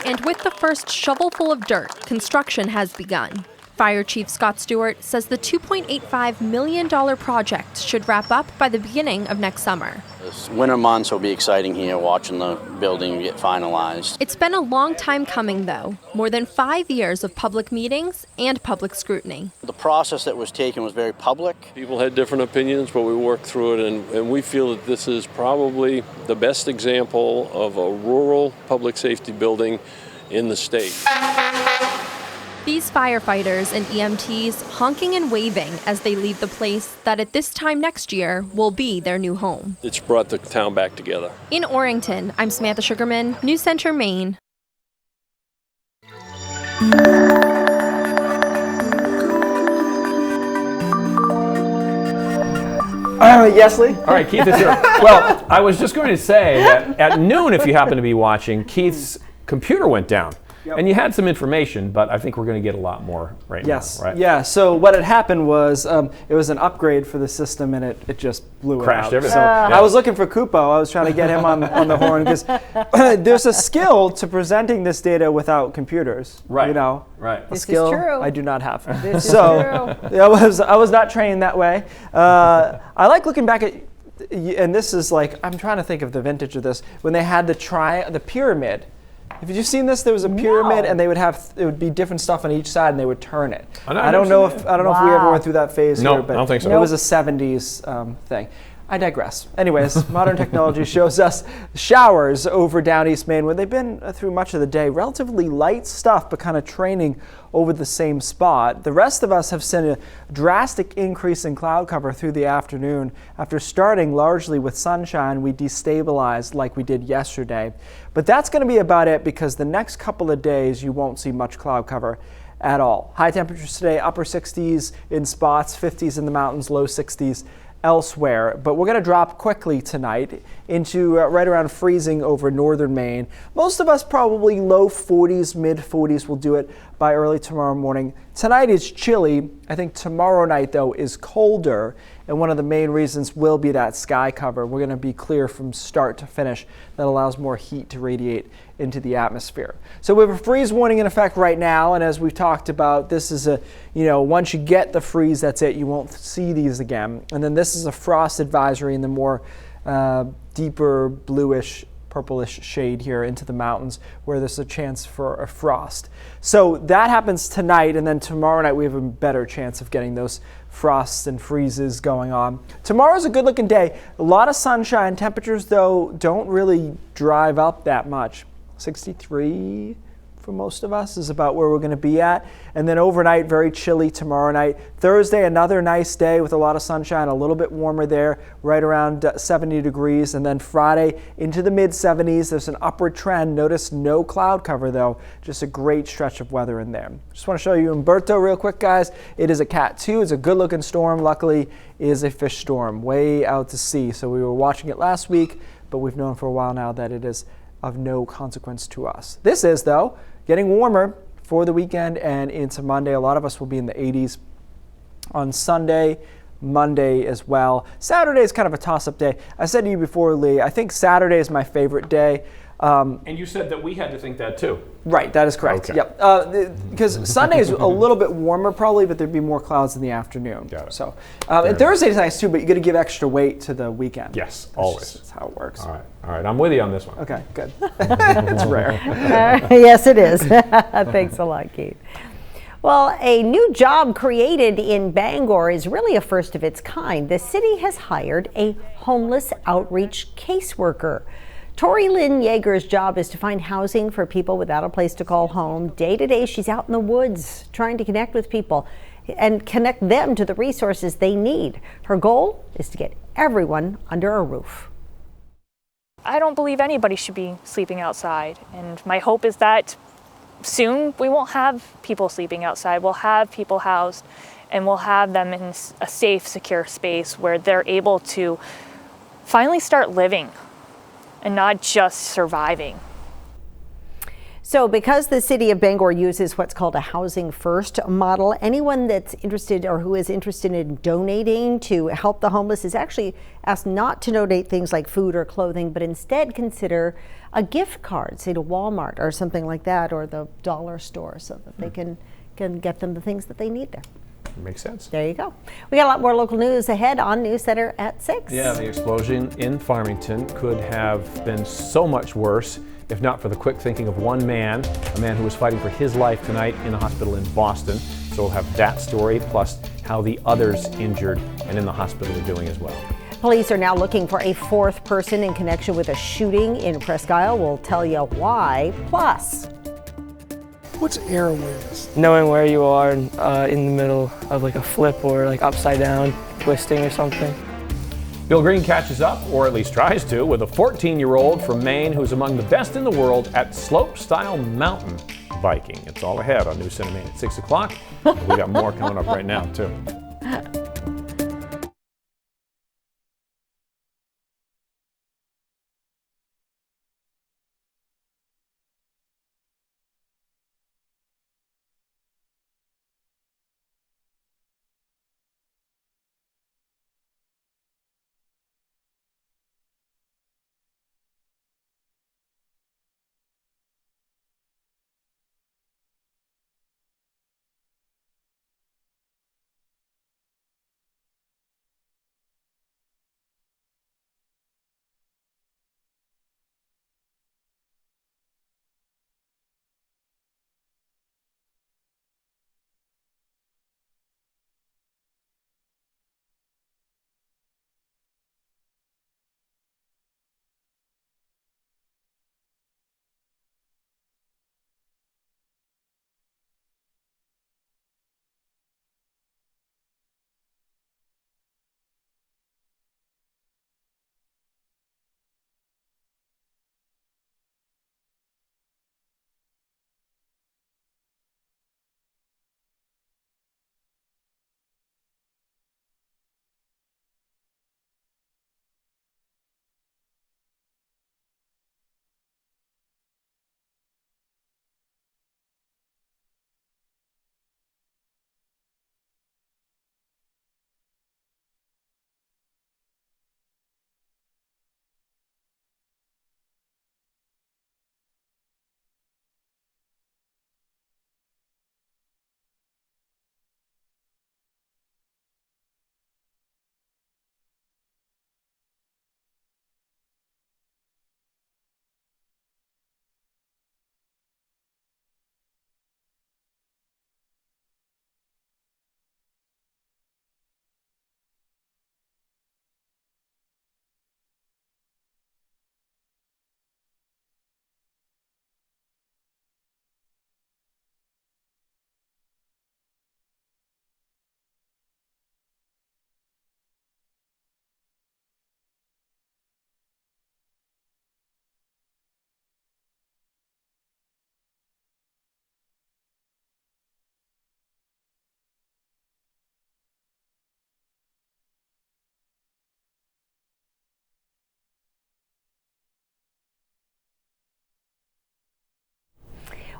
Speaker 11: And with the first shovelful of dirt, construction has begun. Fire Chief Scott Stewart says the $2.85 million project should wrap up by the beginning of next summer.
Speaker 20: This winter months will be exciting here, watching the building get finalized.
Speaker 11: It's been a long time coming, though. More than 5 years of public meetings and public scrutiny.
Speaker 20: The process that was taken was very public.
Speaker 8: People had different opinions, but we worked through it, and we feel that this is probably the best example of a rural public safety building in the state.
Speaker 11: These firefighters and EMTs honking and waving as they leave the place that at this time next year will be their new home.
Speaker 8: It's brought the town back together.
Speaker 11: In Orrington, I'm Samantha Sugarman, News Center, Maine.
Speaker 10: Yes, Lee?
Speaker 4: All right, Keith is here. Well, I was just going to say that at noon, if you happen to be watching, Keith's computer went down. Yep. And you had some information, but I think we're going to get a lot more right now, right?
Speaker 10: Yeah, so what had happened was it was an upgrade for the system, and it just blew
Speaker 4: Crashed
Speaker 10: it out.
Speaker 4: everything.
Speaker 10: So I was looking for Kupo. I was trying to get him on the horn, because there's a skill to presenting this data without computers.
Speaker 4: Right.
Speaker 10: You know?
Speaker 4: Right.
Speaker 10: A skill I do not have.
Speaker 16: This is
Speaker 10: true. I was not trained that way. I like looking back at, and this is like, I'm trying to think of the vintage of this, when they had the pyramid. Have you seen this? There was a pyramid, and it would be different stuff on each side, and they would turn it. I don't know if we ever went through that phase here, but
Speaker 4: I don't think so.
Speaker 10: It was a 70s thing. I digress. Anyways, modern technology shows us showers over down East Maine, where they've been through much of the day. Relatively light stuff, but kind of training over the same spot. The rest of us have seen a drastic increase in cloud cover through the afternoon. After starting largely with sunshine, we destabilized like we did yesterday. But that's going to be about it, because the next couple of days you won't see much cloud cover at all. High temperatures today, upper 60s in spots, 50s in the mountains, low 60s elsewhere, but we're going to drop quickly tonight into right around freezing over northern Maine. Most of us probably low 40s, mid 40s will do it by early tomorrow morning. Tonight is chilly. I think tomorrow night, though, is colder, and one of the main reasons will be that sky cover. We're going to be clear from start to finish. That allows more heat to radiate into the atmosphere. So we have a freeze warning in effect right now, and as we've talked about, this is once you get the freeze, that's it. You won't see these again. And then this is a frost advisory in the more deeper bluish, purplish shade here into the mountains, where there's a chance for a frost. So that happens tonight, and then tomorrow night we have a better chance of getting those frosts and freezes going on. Tomorrow's a good looking day. A lot of sunshine. Temperatures, though, don't really drive up that much. 63 for most of us is about where we're going to be at. And then overnight, very chilly tomorrow night. Thursday, another nice day with a lot of sunshine, a little bit warmer there, right around 70 degrees. And then Friday into the mid 70s. There's an upward trend. Notice no cloud cover, though. Just a great stretch of weather in there. Just want to show you Umberto real quick, guys. It is a Cat 2. It's a good looking storm. Luckily, it is a fish storm way out to sea. So we were watching it last week, but we've known for a while now that it is of no consequence to us. This is, though, getting warmer for the weekend and into Monday. A lot of us will be in the 80s on Sunday, Monday as well. Saturday is kind of a toss-up day. I said to you before, Lee, I think Saturday is my favorite day.
Speaker 4: And you said that we had to think that too.
Speaker 10: Right, that is correct.
Speaker 4: Okay.
Speaker 10: Yep. Because Sunday is a little bit warmer probably, but there'd be more clouds in the afternoon.
Speaker 4: Got it.
Speaker 10: So, and Thursday is nice too, but you got to give extra weight to the weekend.
Speaker 4: Yes, always.
Speaker 10: That's how it works.
Speaker 4: All right, I'm with you on this one.
Speaker 10: Okay, good. It's rare.
Speaker 16: Yes, it is. Thanks a lot, Keith. Well, a new job created in Bangor is really a first of its kind. The city has hired a homeless outreach caseworker. Tory Lynn Yeager's job is to find housing for people without a place to call home. Day to day, she's out in the woods trying to connect with people and connect them to the resources they need. Her goal is to get everyone under a roof.
Speaker 21: I don't believe anybody should be sleeping outside, and my hope is that soon we won't have people sleeping outside. We'll have people housed, and we'll have them in a safe, secure space where they're able to finally start living and not just surviving.
Speaker 16: So because the city of Bangor uses what's called a housing first model, anyone that's interested or who is interested in donating to help the homeless is actually asked not to donate things like food or clothing, but instead consider a gift card, say to Walmart or something like that, or the dollar store, so that they can get them the things that they need there.
Speaker 4: Makes sense.
Speaker 16: There you go. We got a lot more local news ahead on News Center at 6.
Speaker 4: Yeah, the explosion in Farmington could have been so much worse if not for the quick thinking of one man, a man who was fighting for his life tonight in a hospital in Boston. So we'll have that story, plus how the others injured and in the hospital are doing as well.
Speaker 16: Police are now looking for a fourth person in connection with a shooting in Presque Isle. We'll tell you why. Plus,
Speaker 22: what's air awareness?
Speaker 23: Knowing where you are in the middle of like a flip or like upside down, twisting or something.
Speaker 4: Bill Green catches up, or at least tries to, with a 14-year-old from Maine who's among the best in the world at slope-style mountain biking. It's all ahead on News Center Maine at 6 o'clock. We got more coming up right now, too.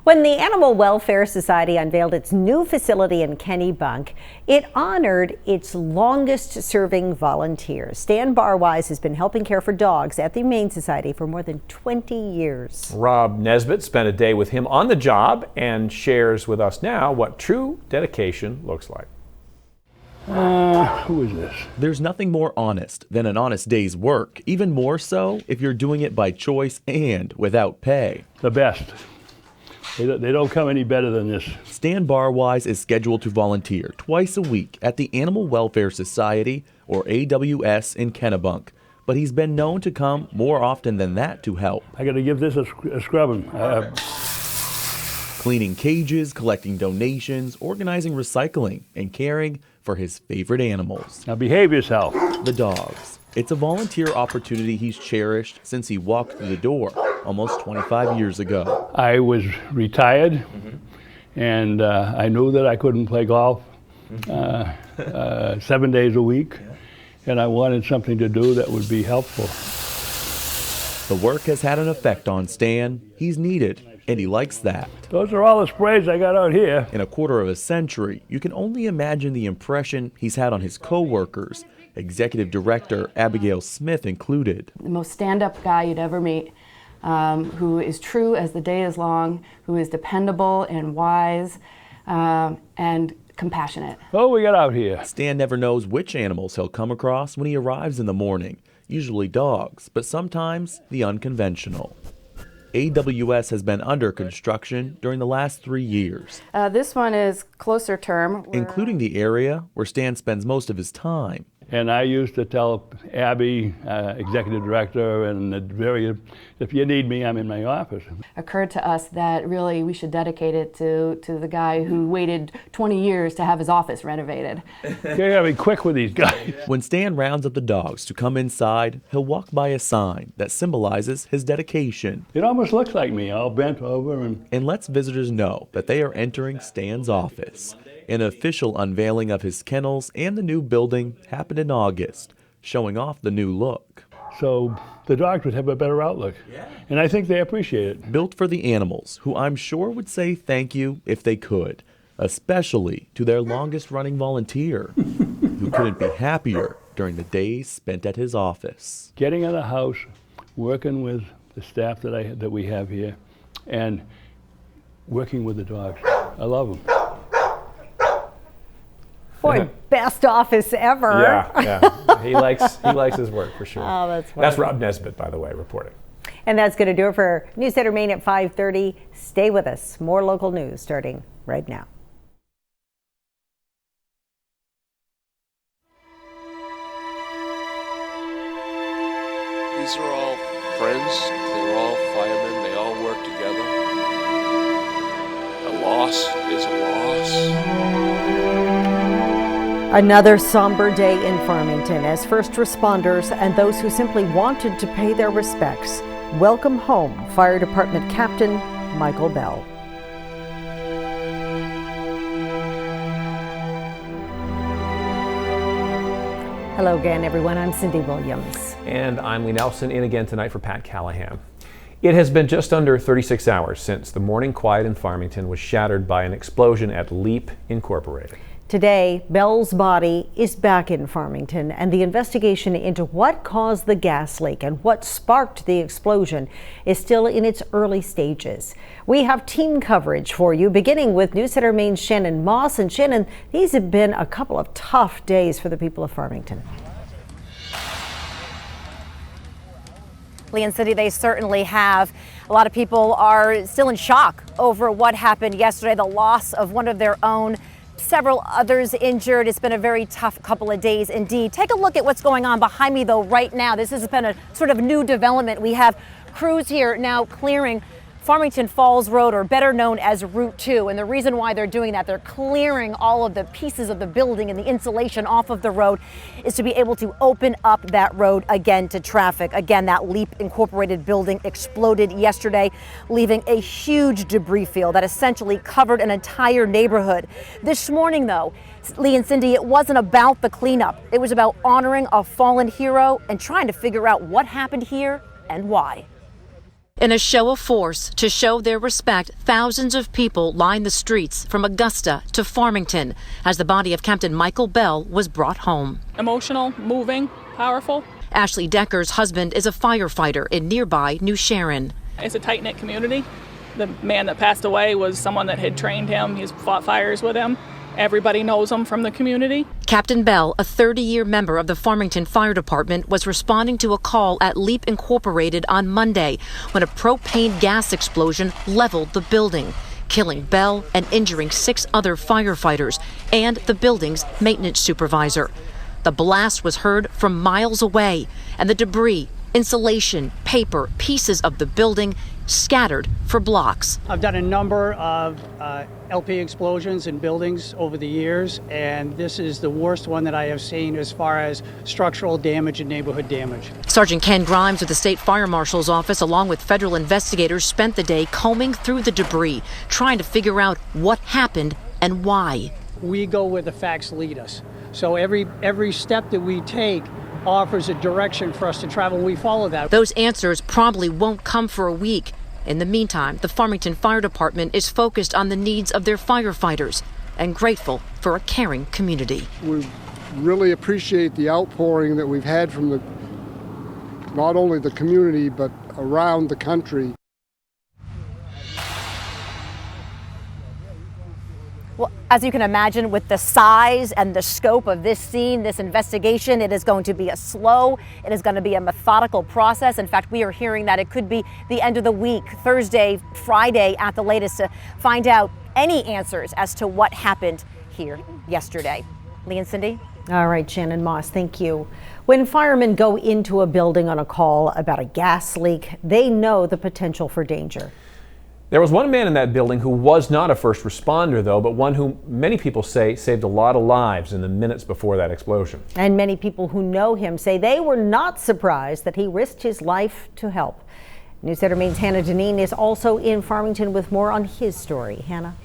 Speaker 16: when the Animal Welfare Society unveiled its new facility in Kennebunk, it honored its longest-serving volunteers. Stan Barwise has been helping care for dogs at the Humane Society for more than 20 years.
Speaker 4: Rob Nesbitt spent a day with him on the job and shares with us now what true dedication looks like.
Speaker 18: Who is this?
Speaker 24: There's nothing more honest than an honest day's work, even more so if you're doing it by choice and without pay.
Speaker 18: The best. They don't come any better than this.
Speaker 24: Stan Barwise is scheduled to volunteer twice a week at the Animal Welfare Society, or AWS, in Kennebunk. But he's been known to come more often than that to help.
Speaker 18: I got to give this a scrubbing.
Speaker 24: Cleaning cages, collecting donations, organizing recycling, and caring for his favorite animals.
Speaker 18: Now behave yourself.
Speaker 24: The dogs. It's a volunteer opportunity he's cherished since he walked through the door almost 25 years ago.
Speaker 18: I was retired, and I knew that I couldn't play golf 7 days a week, and I wanted something to do that would be helpful.
Speaker 24: The work has had an effect on Stan. He's needed, and he likes that.
Speaker 18: Those are all the sprays I got out here.
Speaker 24: In a quarter of a century, you can only imagine the impression he's had on his co-workers, Executive Director Abigail Smith included.
Speaker 1: The most stand-up guy you'd ever meet, who is true as the day is long, who is dependable and wise, and compassionate.
Speaker 18: What we got out here?
Speaker 24: Stan never knows which animals he'll come across when he arrives in the morning. Usually dogs, but sometimes the unconventional. AWS has been under construction during the last 3 years.
Speaker 1: This one is closer term.
Speaker 24: Including the area where Stan spends most of his time.
Speaker 18: And I used to tell Abby, Executive Director, and if you need me, I'm in my office.
Speaker 1: Occurred to us that really we should dedicate it to the guy who waited 20 years to have his office renovated.
Speaker 18: You gotta be quick with these guys.
Speaker 24: When Stan rounds up the dogs to come inside, he'll walk by a sign that symbolizes his dedication.
Speaker 18: It almost looks like me, all bent over
Speaker 24: and lets visitors know that they are entering Stan's office. An official unveiling of his kennels and the new building happened in August, showing off the new look.
Speaker 18: So the dogs would have a better outlook, and I think they appreciate it.
Speaker 24: Built for the animals, who I'm sure would say thank you if they could, especially to their longest-running volunteer, who couldn't be happier during the days spent at his office.
Speaker 18: Getting in the house, working with the staff that we have here, and working with the dogs. I love them.
Speaker 16: Boy, best office ever.
Speaker 4: Yeah. He likes his work for sure.
Speaker 16: Oh, that's wonderful.
Speaker 4: That's Rob Nesbitt, by the way, reporting.
Speaker 16: And that's going to do it for News Center Maine at 5:30. Stay with us. More local news starting right now.
Speaker 8: These are all friends. They're all firemen. They all work together. A loss is a loss.
Speaker 16: Another somber day in Farmington as first responders and those who simply wanted to pay their respects welcome home Fire Department Captain Michael Bell. Hello again, everyone. I'm Cindy Williams.
Speaker 4: And I'm Lee Nelson, in again tonight for Pat Callahan. It has been just under 36 hours since the morning quiet in Farmington was shattered by an explosion at Leap Incorporated.
Speaker 16: Today, Bell's body is back in Farmington, and the investigation into what caused the gas leak and what sparked the explosion is still in its early stages. We have team coverage for you, beginning with News Center Maine's Shannon Moss. And Shannon, these have been a couple of tough days for the people of Farmington.
Speaker 5: Lee and Cindy, they certainly have. A lot of people are still in shock over what happened yesterday, the loss of one of their own. Several others injured. It's been a very tough couple of days indeed. Take a look at what's going on behind me though right now. This has been a sort of new development. We have crews here now clearing Farmington Falls Road, or better known as Route 2. And the reason why they're doing that, they're clearing all of the pieces of the building and the insulation off of the road, is to be able to open up that road again to traffic. Again, that Leap Incorporated building exploded yesterday, leaving a huge debris field that essentially covered an entire neighborhood. This morning, though, Lee and Cindy, it wasn't about the cleanup. It was about honoring a fallen hero and trying to figure out what happened here and why.
Speaker 7: In a show of force to show their respect, thousands of people lined the streets from Augusta to Farmington as the body of Captain Michael Bell was brought home.
Speaker 9: Emotional, moving, powerful.
Speaker 7: Ashley Decker's husband is a firefighter in nearby New Sharon.
Speaker 9: It's a tight-knit community. The man that passed away was someone that had trained him. He's fought fires with him. Everybody knows him from the community.
Speaker 7: Captain Bell, a 30-year member of the Farmington Fire Department, was responding to a call at Leap Incorporated on Monday when a propane gas explosion leveled the building. killing Bell and injuring 6 other firefighters and the building's maintenance supervisor. The blast was heard from miles away, and the debris, insulation, paper, pieces of the building scattered for blocks.
Speaker 6: I've done a number of LP explosions in buildings over the years, and this is the worst one that I have seen as far as structural damage and neighborhood damage.
Speaker 7: Sergeant Ken Grimes with the State Fire Marshal's office, along with federal investigators, spent the day combing through the debris, trying to figure out what happened and why.
Speaker 6: We go where the facts lead us. So every step that we take offers a direction for us to travel. We follow that.
Speaker 7: Those answers probably won't come for a week. In the meantime, the Farmington Fire Department is focused on the needs of their firefighters and grateful for a caring community.
Speaker 22: We really appreciate the outpouring that we've had from not only the community but around the country.
Speaker 5: Well, as you can imagine, with the size and the scope of this scene, this investigation, it is going to be it is going to be a methodical process. In fact, we are hearing that it could be the end of the week, Thursday, Friday at the latest, to find out any answers as to what happened here yesterday. Lee and Cindy?
Speaker 16: All right, Shannon Moss, thank you. When firemen go into a building on a call about a gas leak, they know the potential for danger.
Speaker 4: There was one man in that building who was not a first responder, though, but one who many people say saved a lot of lives in the minutes before that explosion.
Speaker 16: And many people who know him say they were not surprised that he risked his life to help. Newsletter Maine's Hannah Deneen is also in Farmington with more on his story. Hannah.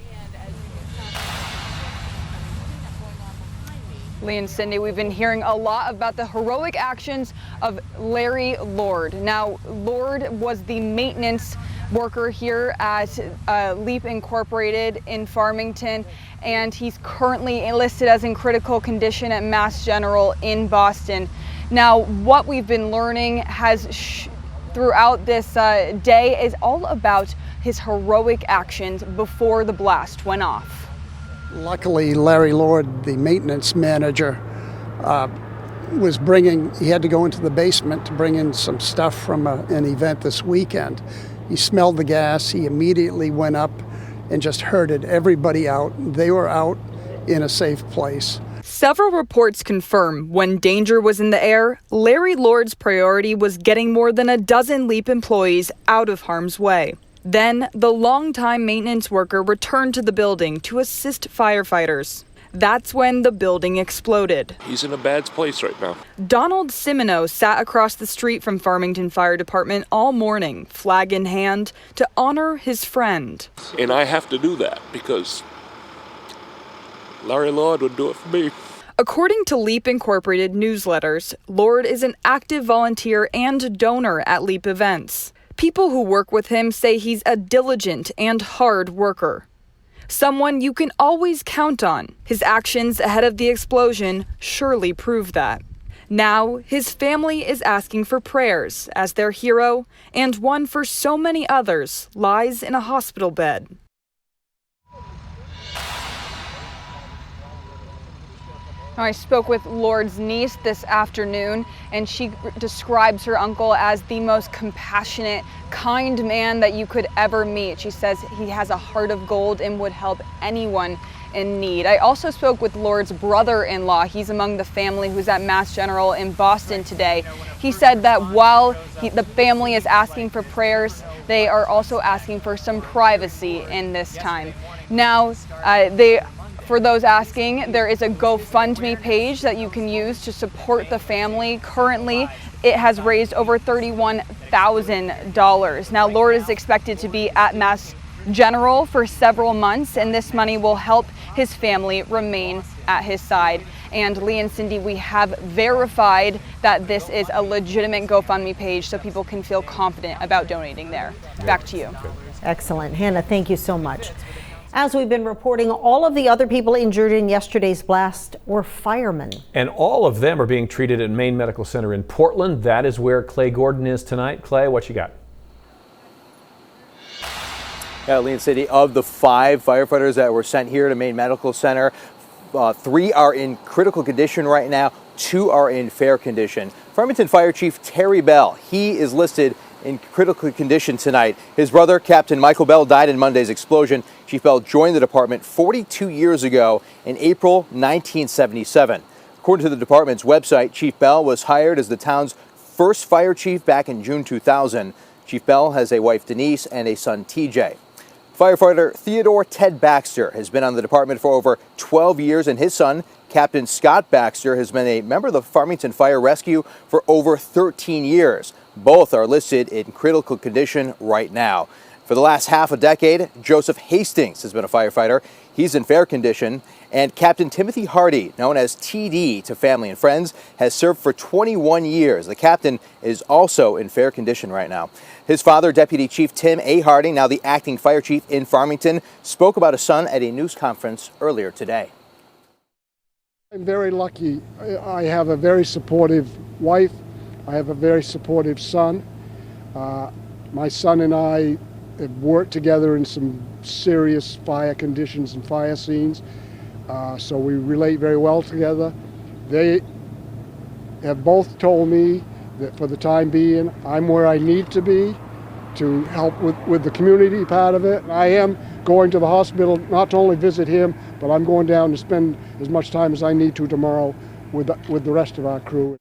Speaker 12: Lee and Cindy, we've been hearing a lot about the heroic actions of Larry Lord. Now, Lord was the maintenance worker here at Leap Incorporated in Farmington, and he's currently enlisted as in critical condition at Mass General in Boston. Now, what we've been learning throughout this day is all about his heroic actions before the blast went off.
Speaker 22: Luckily, Larry Lord, the maintenance manager, he had to go into the basement to bring in some stuff from an event this weekend. He smelled the gas, he immediately went up and just herded everybody out. They were out in a safe place.
Speaker 12: Several reports confirm when danger was in the air, Larry Lord's priority was getting more than a dozen Leap employees out of harm's way. Then, the longtime maintenance worker returned to the building to assist firefighters. That's when the building exploded.
Speaker 8: He's in a bad place right now.
Speaker 12: Donald Simino sat across the street from Farmington Fire Department all morning, flag in hand, to honor his friend.
Speaker 8: And I have to do that because Larry Lord would do it for me.
Speaker 12: According to Leap Incorporated newsletters, Lord is an active volunteer and donor at Leap events. People who work with him say he's a diligent and hard worker. Someone you can always count on. His actions ahead of the explosion surely prove that. Now, his family is asking for prayers as their hero, and one for so many others, lies in a hospital bed. I spoke with Lord's niece this afternoon, and she describes her uncle as the most compassionate, kind man that you could ever meet. She says he has a heart of gold and would help anyone in need. I also spoke with Lord's brother-in-law. He's among the family who's at Mass General in Boston today. He said that while the family is asking for prayers, they are also asking for some privacy in this time. Now, for those asking, there is a GoFundMe page that you can use to support the family. Currently, it has raised over $31,000. Now, Lord is expected to be at Mass General for several months, and this money will help his family remain at his side. And Lee and Cindy, we have verified that this is a legitimate GoFundMe page so people can feel confident about donating there. Back to you.
Speaker 16: Excellent. Hannah, thank you so much. As we've been reporting, all of the other people injured in yesterday's blast were firemen. And
Speaker 4: all of them are being treated at Maine Medical Center in Portland. That is where Clay Gordon is tonight. Clay, what you got?
Speaker 19: Lee and Cindy, of the 5 firefighters that were sent here to Maine Medical Center, 3 are in critical condition right now, 2 are in fair condition. Farmington Fire Chief Terry Bell, he is listed in critical condition tonight. His brother, Captain Michael Bell, died in Monday's explosion. Chief Bell joined the department 42 years ago in April 1977. According to the department's website, Chief Bell was hired as the town's first fire chief back in June 2000. Chief Bell has a wife, Denise, and a son, TJ. Firefighter Theodore Ted Baxter has been on the department for over 12 years, and his son, Captain Scott Baxter, has been a member of the Farmington Fire Rescue for over 13 years. Both are listed in critical condition right now. For the last half a decade, Joseph Hastings has been a firefighter. He's in fair condition. And Captain Timothy Hardy, known as TD to family and friends, has served for 21 years. The captain is also in fair condition right now. His father, Deputy Chief Tim A. Hardy, now the acting fire chief in Farmington, spoke about his son at a news conference earlier today.
Speaker 22: I'm very lucky. I have a very supportive wife. I have a very supportive son. My son and I have worked together in some serious fire conditions and fire scenes, so we relate very well together. They have both told me that for the time being, I'm where I need to be to help with the community part of it. I am going to the hospital not to only visit him, but I'm going down to spend as much time as I need to tomorrow with the rest of our crew.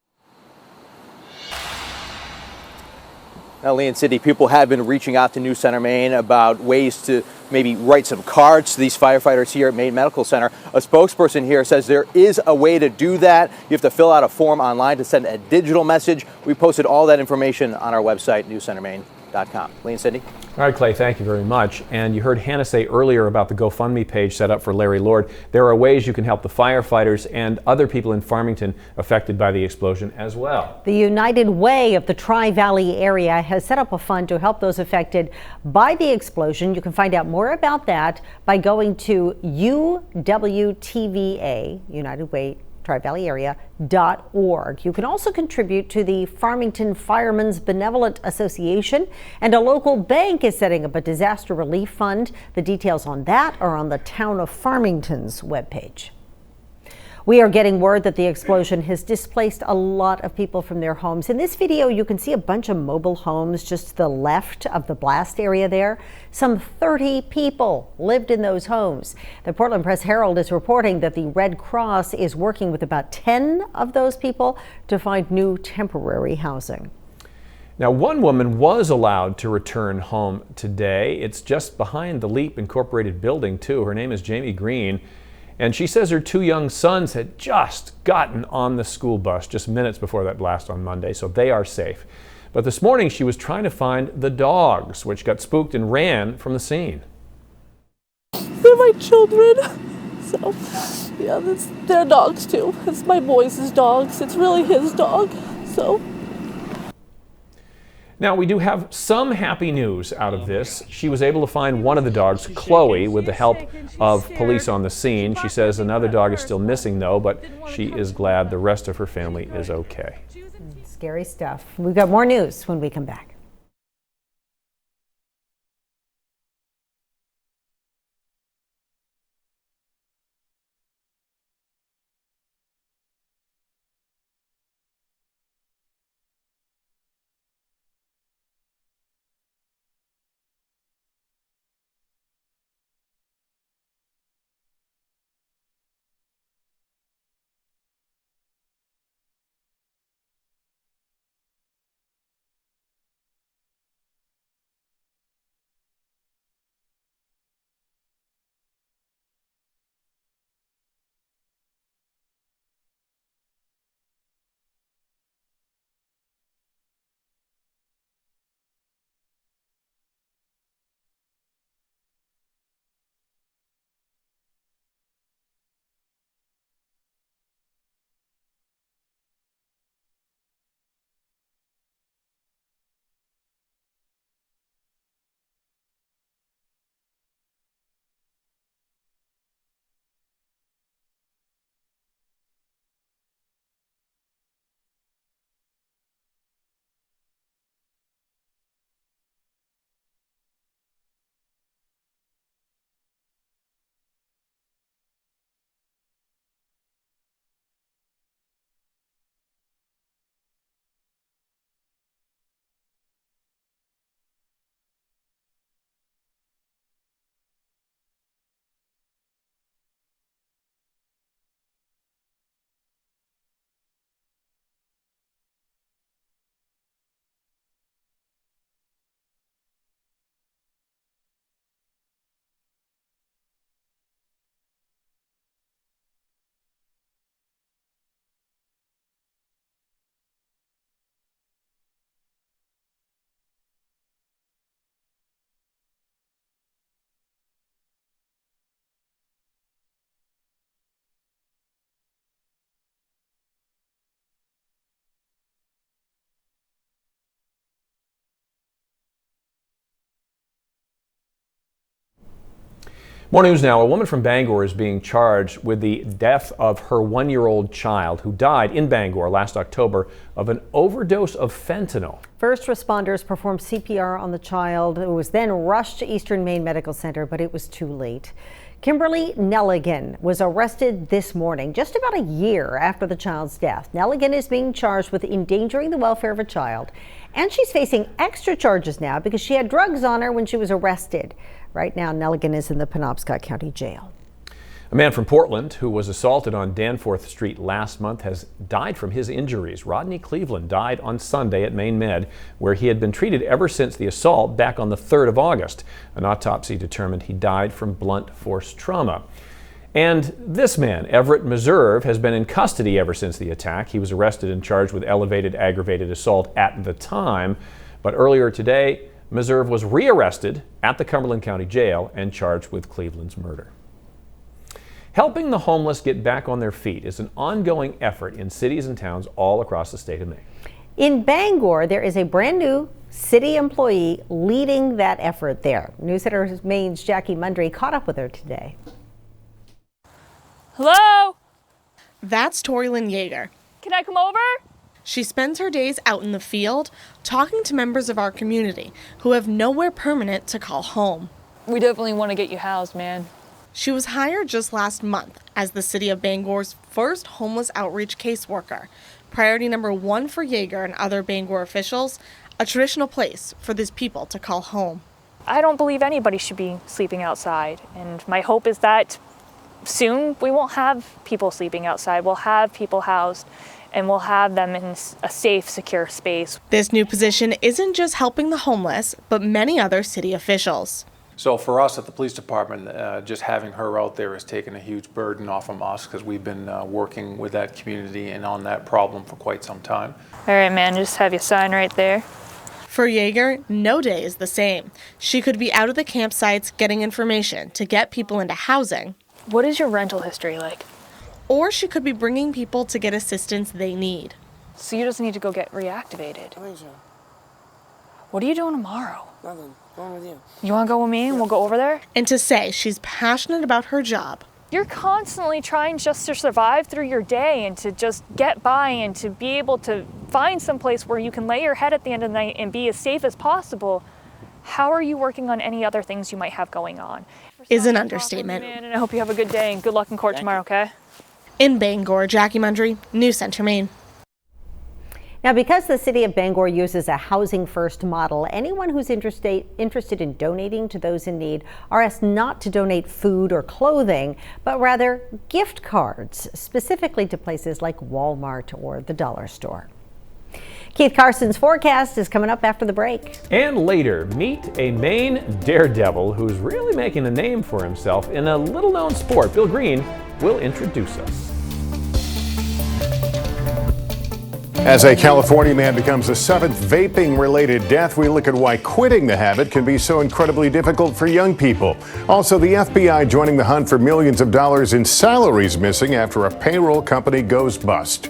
Speaker 19: Now, Lee and Cindy, people have been reaching out to News Center Maine about ways to maybe write some cards to these firefighters here at Maine Medical Center. A spokesperson here says there is a way to do that. You have to fill out a form online to send a digital message. We posted all that information on our website, newscentermaine.com. Lee and Cindy?
Speaker 4: All right, Clay, thank you very much. And you heard Hannah say earlier about the GoFundMe page set up for Larry Lord. There are ways you can help the firefighters and other people in Farmington affected by the explosion as well.
Speaker 16: The United Way of the Tri-Valley area has set up a fund to help those affected by the explosion. You can find out more about that by going to UWTVA, United Way Tri-Valley Area.org. You can also contribute to the Farmington Firemen's Benevolent Association, and a local bank is setting up a disaster relief fund. The details on that are on the Town of Farmington's webpage. We are getting word that the explosion has displaced a lot of people from their homes. In this video, you can see a bunch of mobile homes just to the left of the blast area there. Some 30 people lived in those homes. The Portland Press Herald is reporting that the Red Cross is working with about 10 of those people to find new temporary housing.
Speaker 4: Now, one woman was allowed to return home today. It's just behind the LEAP Incorporated building, too. Her name is Jamie Green. And she says her two young sons had just gotten on the school bus just minutes before that blast on Monday, so they are safe. But this morning she was trying to find the dogs, which got spooked and ran from the scene.
Speaker 3: They're my children. So, yeah, they're dogs too. It's my boys' dogs. It's really his dog. So.
Speaker 4: Now, we do have some happy news out of this. She was able to find one of the dogs, Chloe, with the help of police on the scene. She says another dog is still missing, though, but she is glad the rest of her family is okay.
Speaker 16: Scary stuff. We've got more news when we come back.
Speaker 4: More news now. A woman from Bangor is being charged with the death of her one-year-old child who died in Bangor last October of an overdose of fentanyl.
Speaker 16: First responders performed CPR on the child, who was then rushed to Eastern Maine Medical Center, but it was too late. Kimberly Nelligan was arrested this morning, just about a year after the child's death. Nelligan is being charged with endangering the welfare of a child, and she's facing extra charges now because she had drugs on her when she was arrested. Right now, Nelligan is in the Penobscot County Jail.
Speaker 4: A man from Portland who was assaulted on Danforth Street last month has died from his injuries. Rodney Cleveland died on Sunday at Maine Med, where he had been treated ever since the assault back on the 3rd of August. An autopsy determined he died from blunt force trauma. And this man, Everett Meserve, has been in custody ever since the attack. He was arrested and charged with elevated aggravated assault at the time, but earlier today, Meserve was rearrested at the Cumberland County Jail and charged with Cleveland's murder. Helping the homeless get back on their feet is an ongoing effort in cities and towns all across the state of Maine.
Speaker 16: In Bangor, there is a brand new city employee leading that effort there. News Center Maine's Jackie Mundry caught up with her today.
Speaker 2: Hello? That's Tory Lynn Gator.
Speaker 21: Can I come over?
Speaker 2: She spends her days out in the field talking to members of our community who have nowhere permanent to call home.
Speaker 21: We definitely want to get you housed, man.
Speaker 2: She was hired just last month as the city of Bangor's first homeless outreach caseworker. Priority number 1 for Yeager and other Bangor officials, a traditional place for these people to call home.
Speaker 21: I don't believe anybody should be sleeping outside, and my hope is that soon we won't have people sleeping outside. We'll have people housed, and we'll have them in a safe, secure space.
Speaker 2: This new position isn't just helping the homeless, but many other city officials.
Speaker 13: So for us at the police department, just having her out there has taken a huge burden off of us because we've been working with that community and on that problem for quite some time.
Speaker 21: All right, man, just have your sign right there.
Speaker 2: For Yeager, no day is the same. She could be out at the campsites getting information to get people into housing.
Speaker 21: What is your rental history like?
Speaker 2: Or she could be bringing people to get assistance they need.
Speaker 21: So you just need to go get reactivated. What are you doing tomorrow?
Speaker 14: Nothing. Going with you.
Speaker 21: You want to go with me and we'll go over there?
Speaker 2: And to say she's passionate about her job.
Speaker 21: You're constantly trying just to survive through your day and to just get by and to be able to find some place where you can lay your head at the end of the night and be as safe as possible. How are you working on any other things you might have going on?
Speaker 2: Is an understatement.
Speaker 21: Man, and I hope you have a good day and good luck in court tomorrow, okay?
Speaker 2: In Bangor, Jackie Mundry, News Center, Maine.
Speaker 16: Now, because the city of Bangor uses a housing first model, anyone who's interested in donating to those in need are asked not to donate food or clothing, but rather gift cards, specifically to places like Walmart or the dollar store. Keith Carson's forecast is coming up after the break.
Speaker 4: And later, meet a Maine daredevil who's really making a name for himself in a little-known sport. Bill Green will introduce us.
Speaker 15: As a California man becomes the 7th vaping-related death, we look at why quitting the habit can be so incredibly difficult for young people. Also, the FBI joining the hunt for millions of dollars in salaries missing after a payroll company goes bust.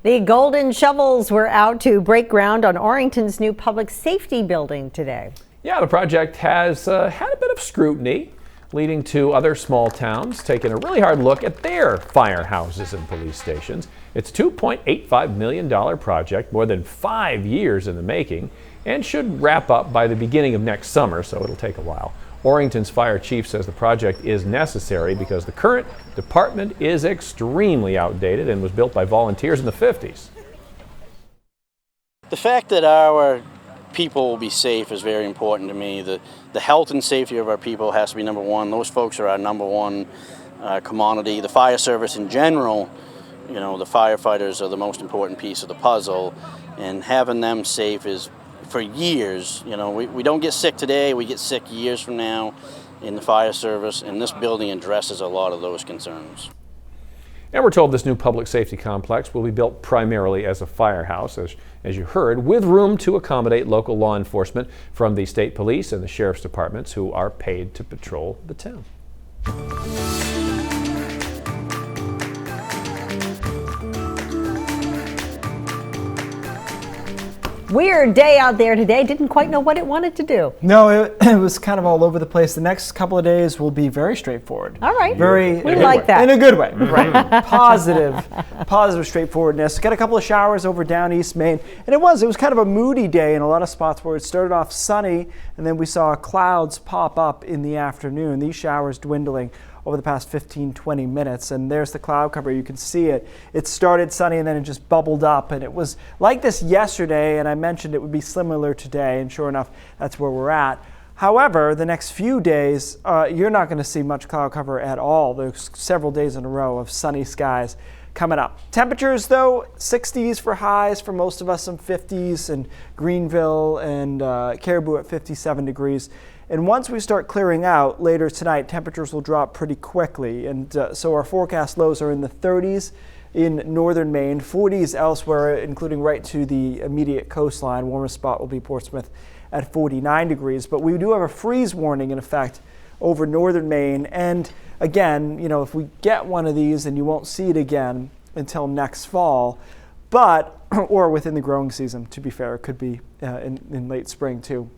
Speaker 16: The golden shovels were out to break ground on Orrington's new public safety building today.
Speaker 4: Yeah, the project has had a bit of scrutiny, leading to other small towns taking a really hard look at their firehouses and police stations. It's a $2.85 million project, more than 5 years in the making, and should wrap up by the beginning of next summer, so it'll take a while. Orrington's fire chief says the project is necessary because the current department is extremely outdated and was built by volunteers in the 50s.
Speaker 11: The fact that our people will be safe is very important to me. The health and safety of our people has to be number one. Those folks are our number one commodity. The fire service in general, you know, the firefighters are the most important piece of the puzzle, and having them safe is for years. You know, we don't get sick today, we get sick years from now in the fire service, and this building addresses a lot of those concerns.
Speaker 4: And we're told this new public safety complex will be built primarily as a firehouse, as you heard, with room to accommodate local law enforcement from the state police and the sheriff's departments who are paid to patrol the town.
Speaker 16: Weird day out there today. Didn't quite know what it wanted to do.
Speaker 10: No, it was kind of all over the place. The next couple of days will be very straightforward.
Speaker 16: All right.
Speaker 10: We
Speaker 16: like that.
Speaker 10: In a good way. Right. Positive straightforwardness. Got a couple of showers over down East Main. And it was kind of a moody day in a lot of spots where it started off sunny and then we saw clouds pop up in the afternoon. These showers dwindling over the past 15-20 minutes, and there's the cloud cover. You can see it. It started sunny and then it just bubbled up, and it was like this yesterday, and I mentioned it would be similar today, and sure enough, that's where we're at. However, the next few days, you're not going to see much cloud cover at all. There's several days in a row of sunny skies coming up. Temperatures, though, 60s for highs for most of us, some 50s in Greenville and Caribou at 57 degrees. And once we start clearing out later tonight, temperatures will drop pretty quickly. And so our forecast lows are in the 30s in northern Maine, 40s elsewhere, including right to the immediate coastline. Warmest spot will be Portsmouth at 49 degrees. But we do have a freeze warning in effect over northern Maine. And again, you know, if we get one of these, then you won't see it again until next fall. But, or within the growing season, to be fair, it could be in late spring too.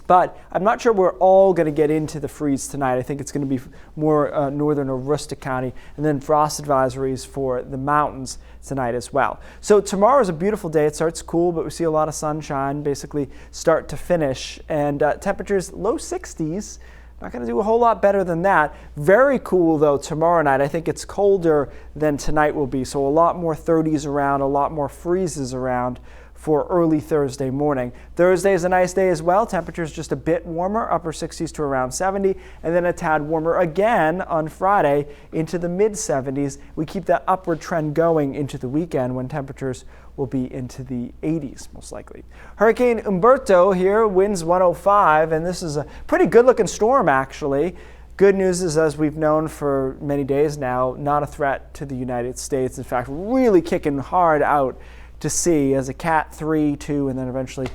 Speaker 10: But I'm not sure we're all going to get into the freeze tonight. I think it's going to be more northern Aroostook County, and then frost advisories for the mountains tonight as well. So tomorrow is a beautiful day. It starts cool, but we see a lot of sunshine, basically start to finish. And temperatures low 60s. Not going to do a whole lot better than that. Very cool, though, tomorrow night. I think it's colder than tonight will be. So a lot more 30s around, a lot more freezes around for early Thursday morning. Thursday is a nice day as well. Temperatures just a bit warmer, upper 60s to around 70, and then a tad warmer again on Friday into the mid 70s. We keep that upward trend going into the weekend when temperatures will be into the 80s most likely. Hurricane Umberto here, winds 105, and this is a pretty good looking storm actually. Good news is, as we've known for many days now, not a threat to the United States. In fact, really kicking hard out to sea as a Cat 3, 2, and then eventually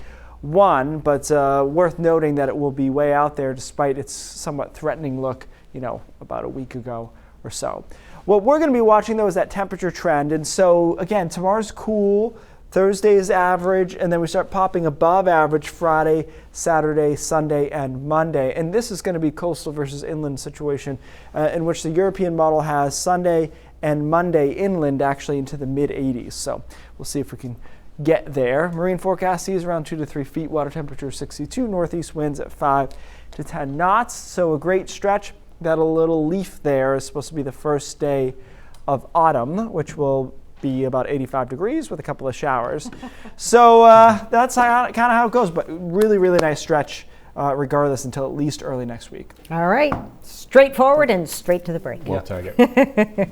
Speaker 10: 1. But worth noting that it will be way out there despite its somewhat threatening look, you know, about a week ago or so. What we're going to be watching, though, is that temperature trend. And so, again, tomorrow's cool, Thursday is average, and then we start popping above average Friday, Saturday, Sunday, and Monday. And this is going to be coastal versus inland situation in which the European model has Sunday and Monday inland actually into the mid 80s. So we'll see if we can get there. Marine forecast seas around 2 to 3 feet, water temperature 62, northeast winds at 5 to 10 knots. So a great stretch. That little leaf there is supposed to be the first day of autumn, which will be about 85 degrees with a couple of showers. So that's kind of how it goes, but really, really nice stretch regardless until at least early next week.
Speaker 16: All right, straightforward and straight to the break.
Speaker 4: We'll take it.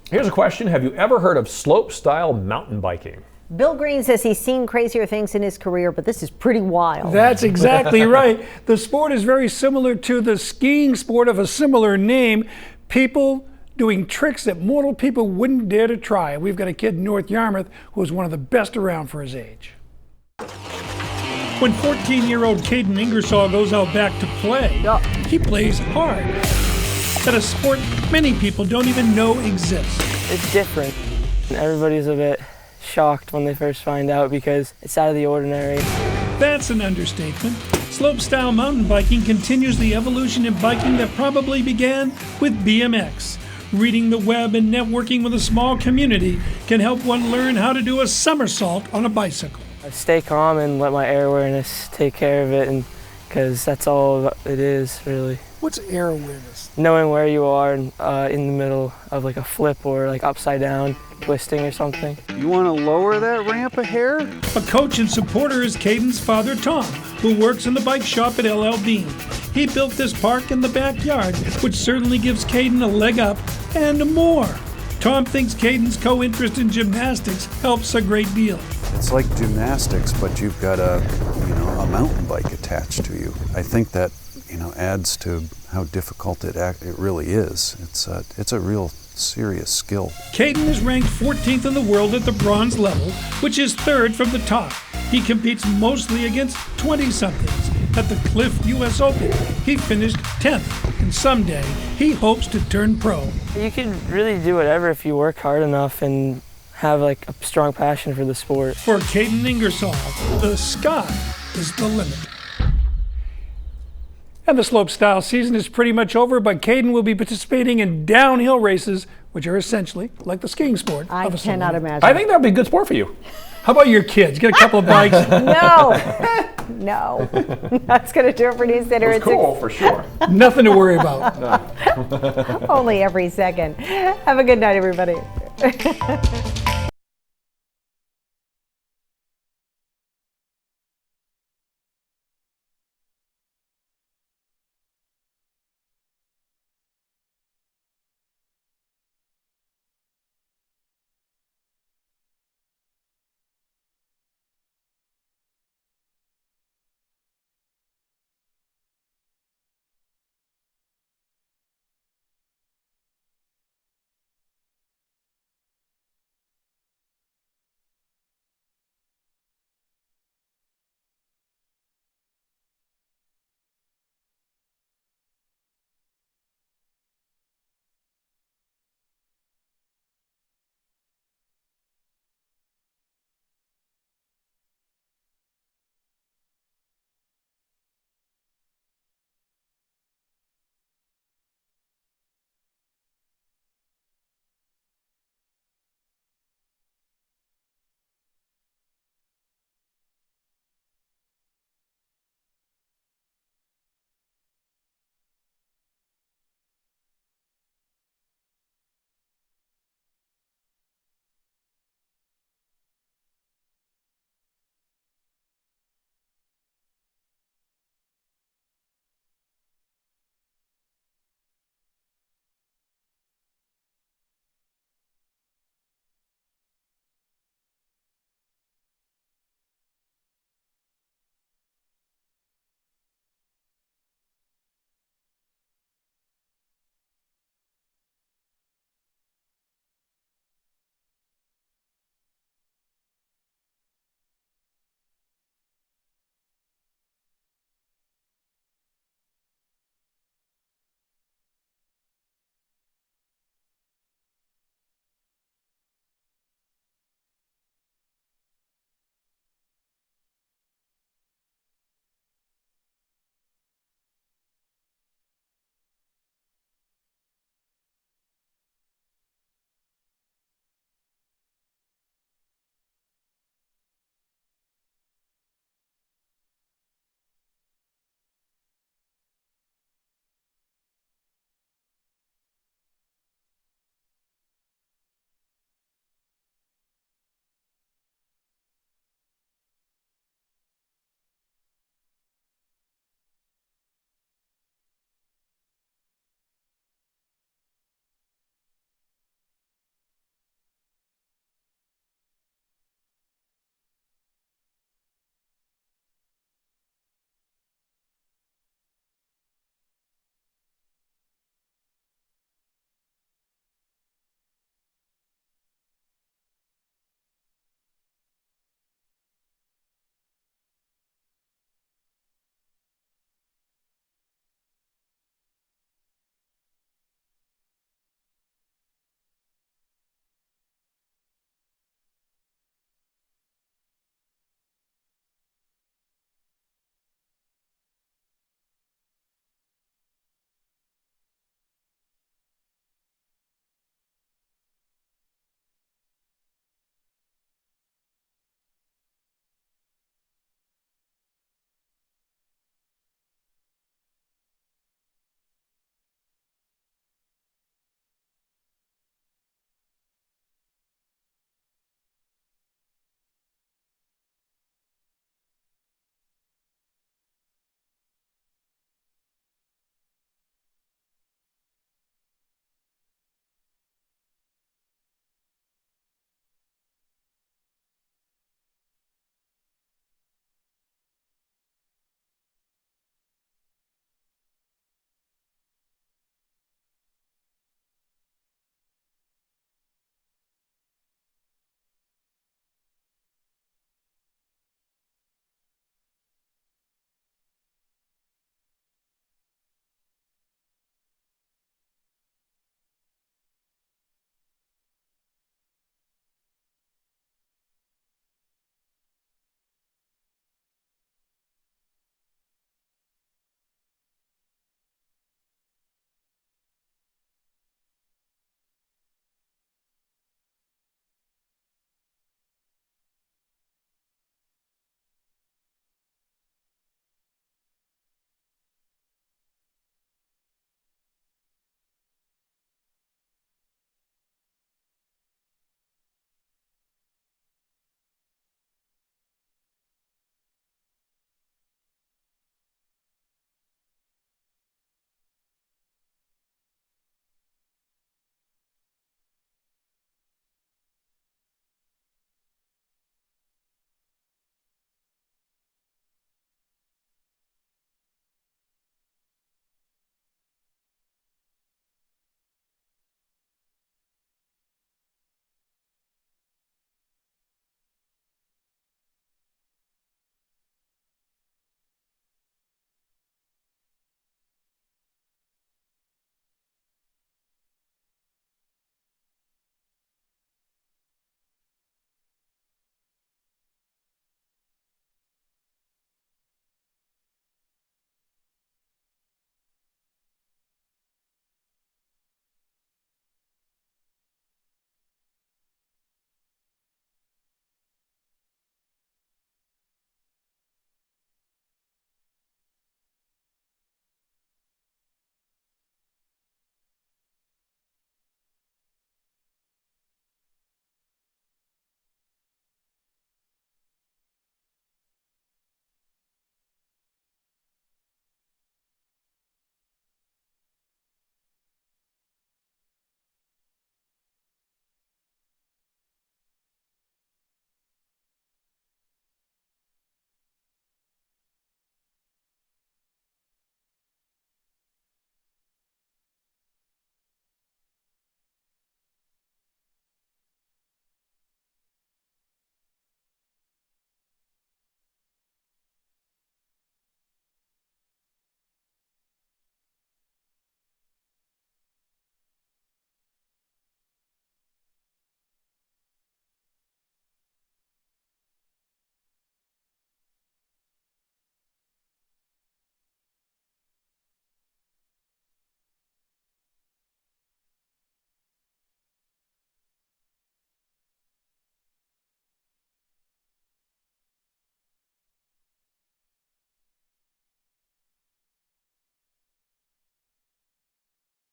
Speaker 4: Here's a question. Have you ever heard of slope-style mountain biking?
Speaker 16: Bill Green says he's seen crazier things in his career, but this is pretty wild.
Speaker 14: That's exactly right. The sport is very similar to the skiing sport of a similar name. People doing tricks that mortal people wouldn't dare to try. We've got a kid in North Yarmouth who is one of the best around for his age. When 14-year-old Caden Ingersoll goes out back to play, he plays hard at a sport many people don't even know exists.
Speaker 17: It's different. Everybody's a bit shocked when they first find out because it's out of the ordinary.
Speaker 14: That's an understatement. Slope-style mountain biking continues the evolution in biking that probably began with BMX. Reading the web and networking with a small community can help one learn how to do a somersault on a bicycle.
Speaker 17: I stay calm and let my air awareness take care of it, and because that's all it is, really.
Speaker 14: What's air awareness?
Speaker 17: Knowing where you are in the middle of like a flip or like upside down, twisting or something.
Speaker 20: You want to lower that ramp a hair?
Speaker 14: A coach and supporter is Caden's father, Tom, who works in the bike shop at LL Bean. He built this park in the backyard, which certainly gives Caden a leg up and more. Tom thinks Caden's co-interest in gymnastics helps a great deal.
Speaker 20: It's like gymnastics, but you've got a mountain bike attached to you. I think that, adds to how difficult it really is. It's a real serious skill.
Speaker 14: Caden is ranked 14th in the world at the bronze level, which is third from the top. He competes mostly against 20-somethings. At the Cliff U.S. Open, he finished 10th, and someday he hopes to turn pro.
Speaker 17: You can really do whatever if you work hard enough and have like a strong passion for the sport.
Speaker 14: For Caden Ingersoll, the sky is the limit. And the slope-style season is pretty much over, but Caden will be participating in downhill races, which are essentially like the skiing sport.
Speaker 16: I cannot imagine.
Speaker 4: I think that would be a good sport for you.
Speaker 14: How about your kids? Get a couple of bikes.
Speaker 16: No. That's going to do it for News Center.
Speaker 4: It's cool, for sure.
Speaker 14: Nothing to worry about.
Speaker 16: Only every second. Have a good night, everybody.